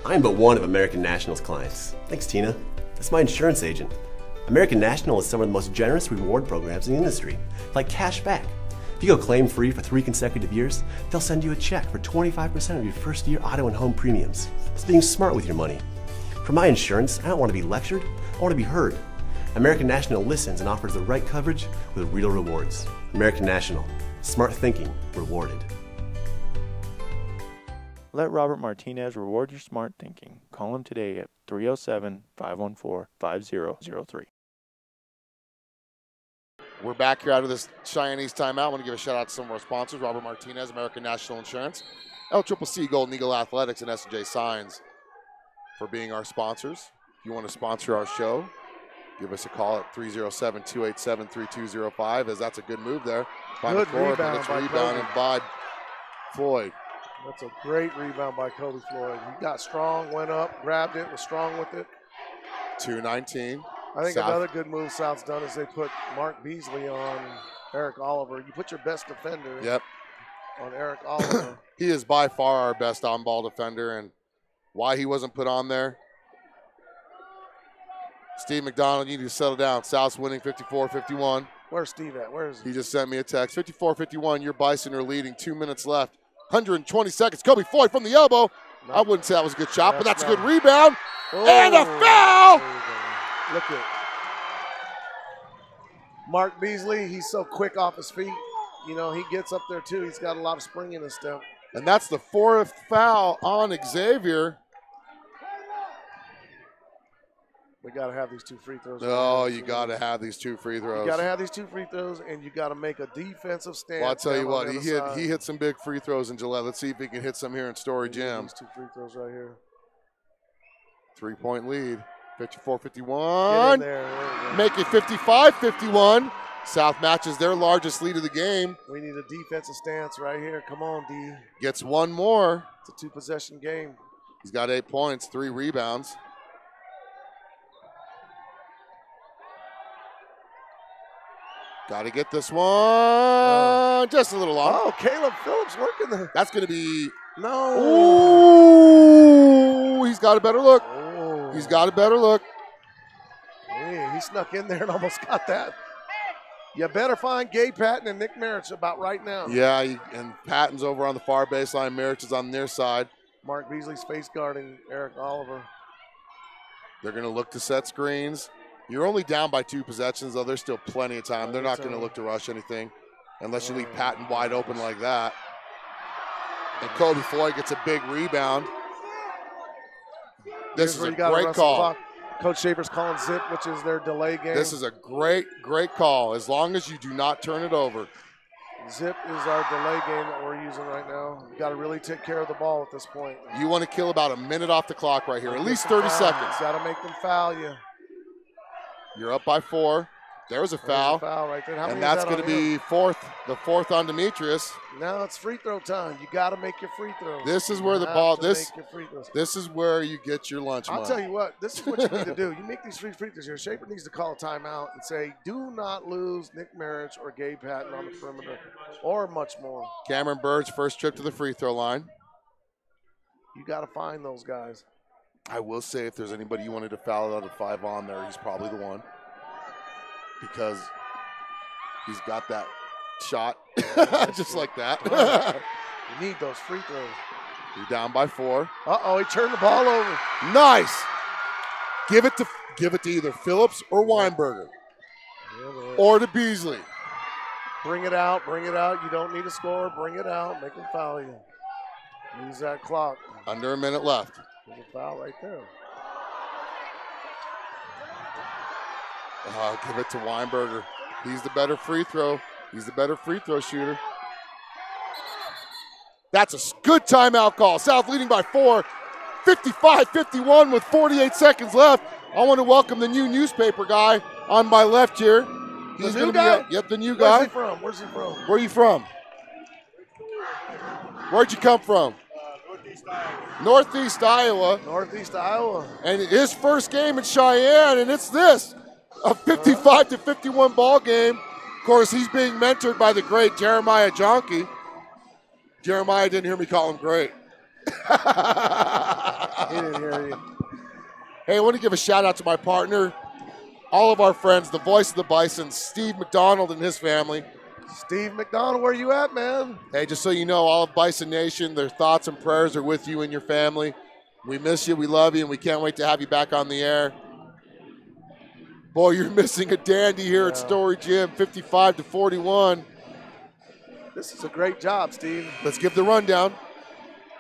I'm but one of American National's clients. Thanks, Tina. That's my insurance agent. American National is some of the most generous reward programs in the industry, like cash back. If you go claim-free for 3 consecutive years, they'll send you a check for 25% of your first-year auto and home premiums. It's being smart with your money. For my insurance, I don't want to be lectured, I want to be heard. American National listens and offers the right coverage with real rewards. American National. Smart thinking rewarded. Let Robert Martinez reward your smart thinking. Call him today at 307-514-5003. We're back here out of this Cheyenne East timeout. I want to give a shout out to some of our sponsors: Robert Martinez, American National Insurance, LCCC Golden Eagle Athletics, and S&J Signs for being our sponsors. If you want to sponsor our show, give us a call at 307-287-3205, as that's a good move there. Good rebound by Floyd. That's a great rebound by Kobe Floyd. He got strong, went up, grabbed it, was strong with it. 2:19. I think another good move South's done is they put Mark Beasley on Eric Oliver. You put your best defender on Eric Oliver. He is by far our best on-ball defender, and why he wasn't put on there. Steve McDonald, you need to settle down. South's winning 54-51. Where's Steve at? Where is he? He just sent me a text. 54-51, your Bison are leading. 2 minutes left. 120 seconds. Kobe Floyd from the elbow. No. I wouldn't say that was a good shot, but that's a good not. rebound. Oh, And a foul! there you go. Look at Mark Beasley. He's so quick off his feet. You know, he gets up there, too. He's got a lot of spring in his step. And that's the 4th foul on Xavier. We got to have these 2 free throws. Oh, you got to have these 2 free throws. You got to have these 2 free throws, and you got to make a defensive stance. Well, I'll tell you down what, on the other side. he hit some big free throws in Gillette. Let's see if he can hit some here in Storey Gym. These 2 free throws right here. 3-point lead. Get in 54-51. there. There you go. Make it 55-51. South matches their largest lead of the game. We need a defensive stance right here. Come on, D. Gets one more. It's a 2-possession game. He's got 8 points, 3 rebounds. Got to get this one just a little long. Oh, Caleb Phillips working there. That's going to be. No. Ooh, he's got a better look. Oh. He's got a better look. Hey, he snuck in there and almost got that. You better find Gabe Patton and Nick Merritt about right now. Yeah, and Patton's over on the far baseline. Merritt is on their side. Mark Beasley's face guarding Eric Oliver. They're going to look to set screens. You're only down by 2 possessions, though. There's still plenty of time. They're not going to look to rush anything unless you leave Patton wide open like that. And Kobe Floyd gets a big rebound. This is a great call. Coach Schaefer's calling zip, which is their delay game. This is a great call, as long as you do not turn it over. Zip is our delay game that we're using right now. You got to really take care of the ball at this point. You want to kill about a minute off the clock right here, at least 30 seconds. Got to make them foul you. You're up by 4. There's a foul. There's a foul right there. And that's going to be the fourth on Demetrius. Now it's free throw time. You got to make your free throws. This is where the ball. This is where you get your lunch money. I'll tell you what. This is what you need to do. You make these free throws here. Schaefer needs to call a timeout and say, "Do not lose Nick Merritt or Gabe Patton on the perimeter, or much more." Cameron Bird's first trip to the free throw line. You got to find those guys. I will say, if there's anybody you wanted to foul out of 5 on there, he's probably the one, because he's got that shot just like that. You need those free throws. You're down by 4. Uh-oh, he turned the ball over. Nice. Give it to either Phillips or Weinberger, or to Beasley. Bring it out. Bring it out. You don't need a score. Bring it out. Make them foul you. Use that clock. Under a minute left. There's a foul right there. Give it to Weinberger. He's the better free throw. He's the better free throw shooter. That's a good timeout call. South leading by 4. 55-51 with 48 seconds left. I want to welcome the new newspaper guy on my left here. He's the new guy? guy? Yep, the new guy. Where's he from? Where's he from? Where are you from? Where'd you come from? Northeast Iowa. Northeast Iowa. And his first game in Cheyenne, and it's this, a 55-51 ball game. Of course, he's being mentored by the great Jeremiah Jonke. Jeremiah didn't hear me call him great. He didn't hear you. Hey, I want to give a shout out to my partner, all of our friends, the voice of the Bison, Steve McDonald and his family. Steve McDonald, where you at, man? Hey, just so you know, all of Bison Nation, their thoughts and prayers are with you and your family. We miss you, we love you, and we can't wait to have you back on the air. Boy, you're missing a dandy here at Storey Gym, 55-41. This is a great job, Steve. Let's give the rundown.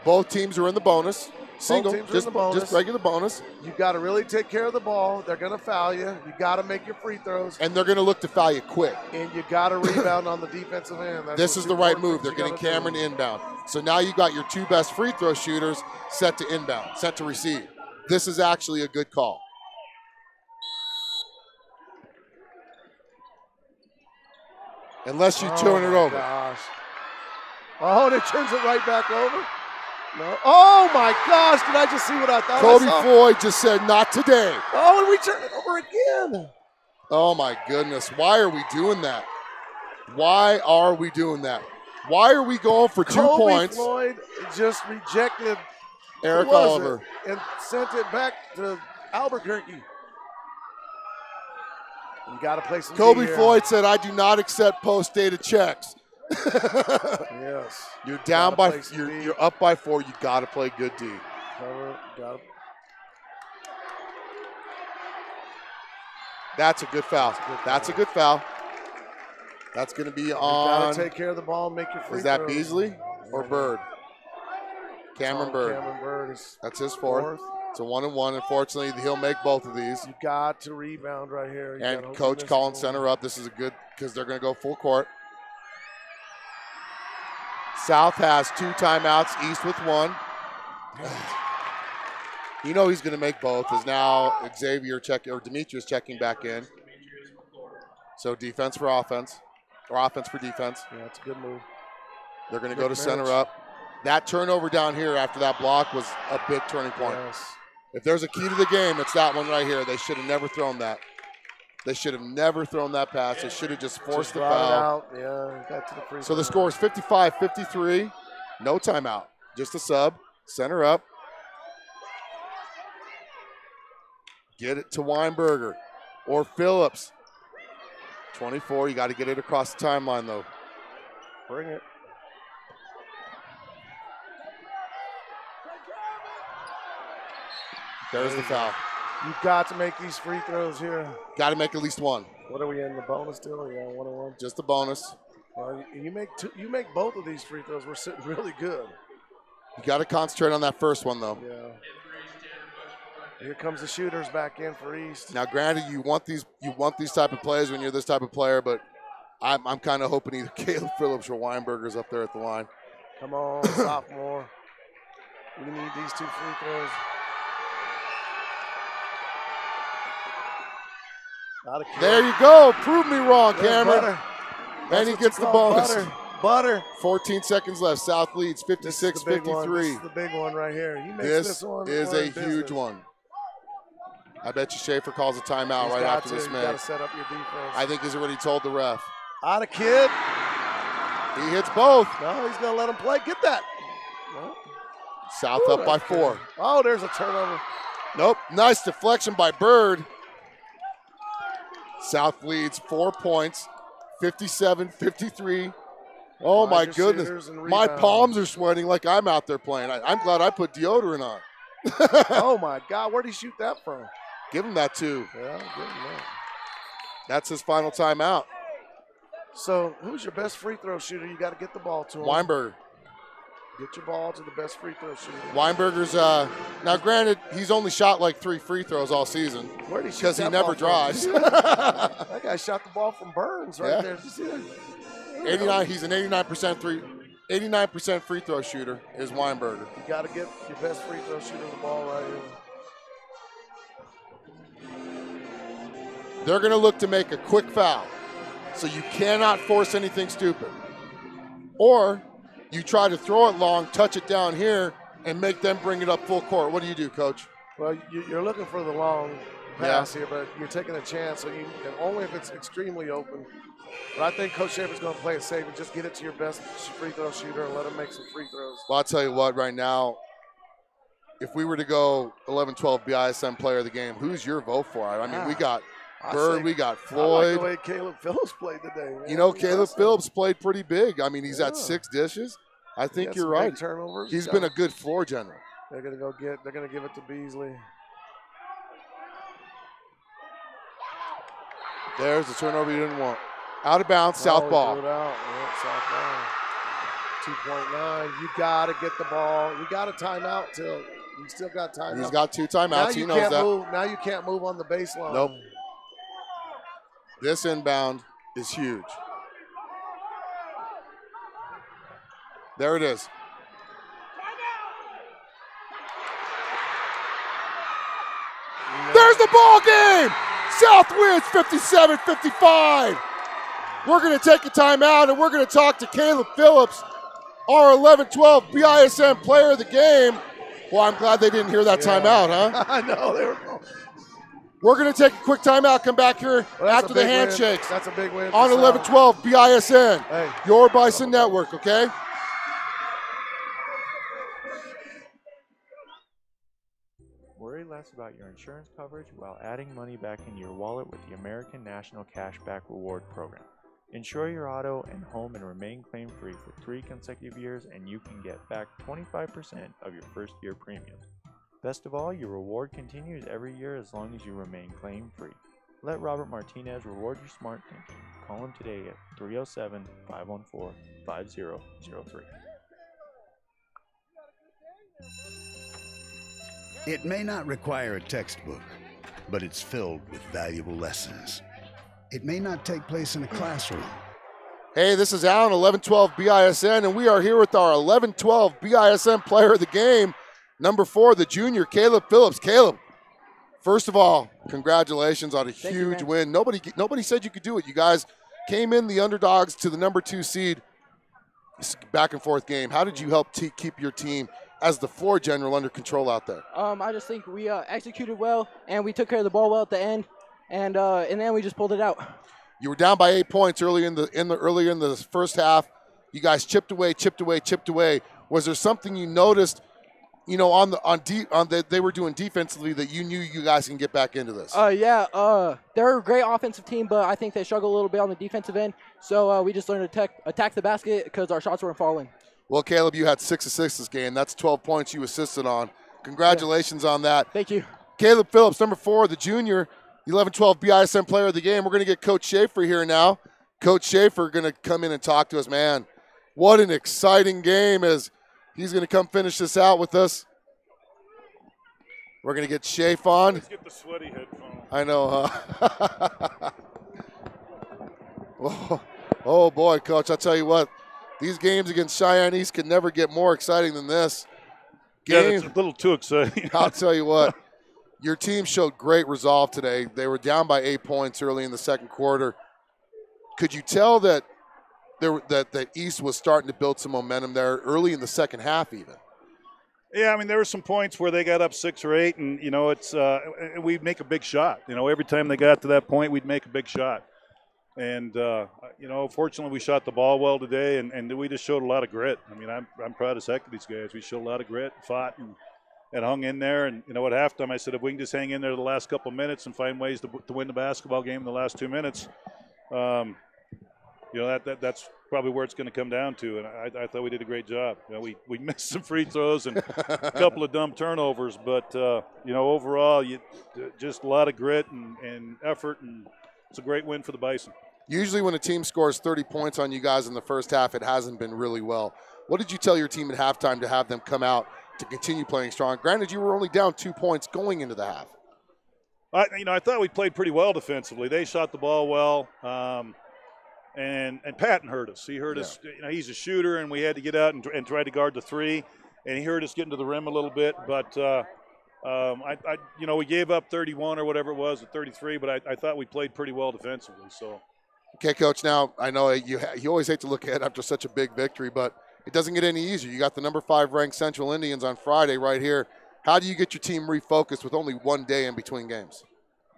Both teams are in the bonus. Single, Both teams are in the bonus. Just regular bonus. You got to really take care of the ball. They're going to foul you. You got to make your free throws. And they're going to look to foul you quick. And you got to rebound on the defensive end. This is the right move. They're getting Cameron inbound. So now you got your 2 best free throw shooters set to inbound, set to receive. This is actually a good call. Unless you turn it over. Gosh. Oh, and it turns it right back over. No. Oh, my gosh. Did I just see what I thought Kobe I saw? Floyd just said, not today. Oh, and we turn it over again. Oh, my goodness. Why are we doing that? Why are we doing that? Why are we going for 2 points? Kobe Floyd just rejected Eric Oliver and sent it back to Albuquerque. You got to play some Kobe D here. Floyd said, "I do not accept post-dated checks." Yes. You're down Gotta by, play some D. you're up by 4. You got to play good D. Cover. Got That's a good foul. That's a good foul. That's going to be on. Got to take care of the ball and make your free Is that throws. Beasley or Bird? Cameron Bird. Cameron Bird is That's his fourth. It's a 1-and-1. Unfortunately, he'll make both of these. You got to rebound right here. You And gotta Coach open this calling ball. center up. This is a good because they're going to go full court. South has 2 timeouts. East with 1. You know he's going to make both. Is now Demetrius checking back in. So defense for offense, or offense for defense. Yeah, that's a good move. They're going to go to center up. That turnover down here after that block was a big turning point. Yes. If there's a key to the game, it's that one right here. They should have never thrown that. They should have never thrown that pass. They should have just forced the brought it foul. out. Yeah, got to the free So the throw. score is 55-53. No timeout. Just a sub. Center up. Get it to Weinberger or Phillips. 24. You got to get it across the timeline, though. Bring it. There's the foul. You've got to make these free throws here. Got to make at least one. What are we in the bonus still? Yeah, 1-1. Just a bonus. Well, you make you make both of these free throws. We're sitting really good. You got to concentrate on that first one, though. Yeah. Here comes the shooters back in for East. Now, granted, you want these type of plays when you're this type of player, but I'm kind of hoping either Caleb Phillips or Weinberger's up there at the line. Come on, sophomore. We need these 2 free throws. There you go. Prove me wrong, There's Cameron. butter. And That's he what gets you the call bonus. Butter. 14 seconds left. South leads This is the big one. This 56-53. is the big one right here. He makes This one. is we're a in business. huge one. I bet you Schaefer calls a timeout He's right got after to. this You man. got to set up your defense. I think he's already told the ref. Out of kid. He hits both. No, he's going to let him play. Get that. No. South Ooh, up by that's 4. good. Oh, there's a turnover. Nope. Nice deflection by Bird. South leads 4 points, 57-53. Oh, Mind my your goodness. shooters and My rebounds. palms are sweating like I'm out there playing. I'm glad I put deodorant on. Oh, my God. Where'd he shoot that from? Give him that, too. Yeah, good enough. That's his final timeout. So, who's your best free throw shooter? You got to get the ball to him. Weinberger. Get your ball to the best free throw shooter. Weinberger's, now granted, he's only shot like 3 free throws all season. Where'd he shoot Because he that never ball from? drives. That guy shot the ball from Burns right Yeah. there. Did you see that? 89. He's an 89% free throw shooter is Weinberger. You got to get your best free throw shooter the ball right here. They're going to look to make a quick foul. So you cannot force anything stupid. Or you try to throw it long, touch it down here, and make them bring it up full court. What do you do, Coach? Well, you're looking for the long pass here, but you're taking a chance, so you and only if it's extremely open. But I think Coach Schaefer's going to play it safe and just get it to your best free throw shooter and let him make some free throws. Well, I'll tell you what, right now, if we were to go 11-12 BISN player of the game, who's your vote for it? I mean, we got Bird, we got I like Floyd. the way Caleb Phillips played today. Man. You know, He's Caleb awesome. Phillips played pretty big. I mean, he's at Yeah. 6 dishes. I He think had you're some right. big turnovers. He's been a good floor general. They're going to give it to Beasley. There's the turnover you didn't want. Out of bounds, south he ball. threw it out. Yeah, south ball. 2.9. You got to get the ball. You got a timeout till. You still got timeout. He's got 2 now timeouts. He you knows can't that. move. Now you can't move on the baseline. Nope. This inbound is huge. There it is. There's the ball game. South wins 57-55. We're going to take a timeout and we're going to talk to Caleb Phillips, our 11-12 BISN player of the game. Well, I'm glad they didn't hear that timeout, huh? I know. They were. We're going to take a quick timeout, come back here Well, that's after a the big win. handshakes That's a big win. on for South. 11-12 BISN, Hey. your Bison Network, okay? Worry less less about your insurance coverage while adding money back into your wallet with the American National Cashback Reward Program. Insure your auto and home and remain claim-free for 3 consecutive years, and you can get back 25% of your first year premiums. Best of all, your reward continues every year as long as you remain claim-free. Let Robert Martinez reward your smart thinking. Call him today at 307-514-5003. It may not require a textbook, but it's filled with valuable lessons. It may not take place in a classroom. Hey, this is Alan, 1112 BISN, and we are here with our 1112 BISN player of the game, number 4, the junior, Caleb Phillips. Caleb, first of all, congratulations on a huge win. Nobody said you could do it. You guys came in the underdogs to the number 2 seed, back and forth game. How did you help keep your team as the floor general under control out there? I just think we executed well, and we took care of the ball well at the end, and then we just pulled it out. You were down by 8 points earlier in the first half. You guys chipped away. Was there something you noticed, they were doing defensively that you knew you guys can get back into this? They're a great offensive team, but I think they struggle a little bit on the defensive end. So we just learned to attack the basket because our shots weren't falling. Well, Caleb, you had 6 assists this game. That's 12 points you assisted on. Congratulations on that. Thank you. Caleb Phillips, number 4, the junior, 11-12 BISN player of the game. We're going to get Coach Schaefer here now. Coach Schaefer going to come in and talk to us. Man, what an exciting game as he's going to come finish this out with us. We're going to get Schaefer on. Let's get the sweaty headphones. I know, huh? Oh, boy, Coach, I'll tell you what. These games against Cheyenne East can never get more exciting than this. Yeah, it's a little too exciting. I'll tell you what. Your team showed great resolve today. They were down by 8 points early in the second quarter. Could you tell that that East was starting to build some momentum there early in the second half even? Yeah, I mean, there were some points where they got up 6 or 8, and, it's we'd make a big shot. Every time they got to that point, we'd make a bing shot. And, fortunately, we shot the ball well today, and we just showed a lot of grit. I mean, I'm proud as heck of these guys. We showed a lot of grit, fought, and hung in there. And, at halftime, I said, if we can just hang in there the last couple of minutes and find ways to win the basketball game in the last 2 minutes, that's probably where it's going to come down to. And I thought we did a great job. We missed some free throws and a couple of dumb turnovers. But, overall, just a lot of grit and effort, and it's a great win for the Bison. Usually when a team scores 30 points on you guys in the first half, it hasn't been really well. What did you tell your team at halftime to have them come out to continue playing strong? Granted, you were only down 2 points going into the half. I thought we played pretty well defensively. They shot the ball well, and Patton hurt us. He hurt us. He's a shooter, and we had to get out and try to guard the 3, and he hurt us getting to the rim a little bit. But we gave up 31 or whatever it was, at 33. But I thought we played pretty well defensively. So. Okay, Coach. Now I know you always hate to look ahead after such a big victory, but it doesn't get any easier. You got the number 5 ranked Central Indians on Friday right here. How do you get your team refocused with only 1 day in between games?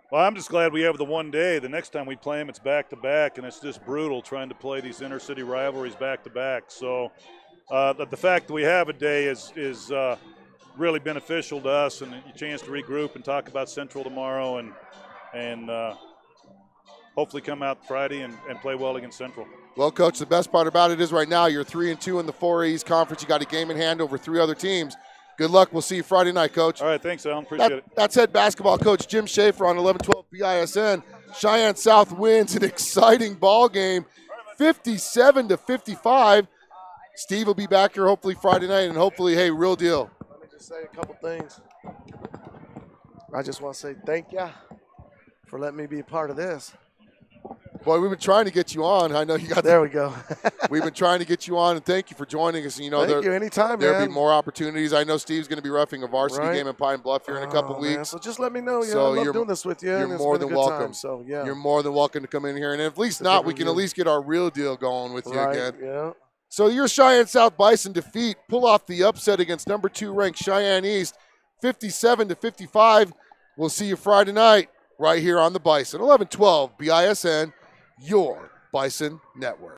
Well, I'm just glad we have the 1 day. The next time we play them, it's back-to-back, and it's just brutal trying to play these inner-city rivalries back-to-back. So the fact that we have a day is really beneficial to us, and a chance to regroup and talk about Central tomorrow and hopefully come out Friday and play well against Central. Well, Coach, the best part about it is right now you're 3-2 in the 4A East Conference. You got a game in hand over 3 other teams. Good luck. We'll see you Friday night, Coach. All right, thanks, Alan. Appreciate it. That's head basketball coach Jim Schaefer on 11-12 BISN. Cheyenne South wins an exciting ball game, 57-55. Steve will be back here hopefully Friday night, and hopefully, hey, real deal. Let me just say a couple things. I just want to say thank you for letting me be a part of this. Boy, we've been trying to get you on. I know you got there. We go. We've been trying to get you on, and thank you for joining us. Thank you. Anytime, there'll be more opportunities. I know Steve's going to be roughing a varsity game in Pine Bluff here in a couple weeks. Man. So just let me know. I love doing this with you. You're more than welcome. So yeah, you're more than welcome to come in here, and if at least not, we can at least get our real deal going with you again. Yeah. So your Cheyenne South Bison pull off the upset against number 2 ranked Cheyenne East, 57-55. We'll see you Friday night right here on the Bison, 11-12 BISN. Your Bison Network.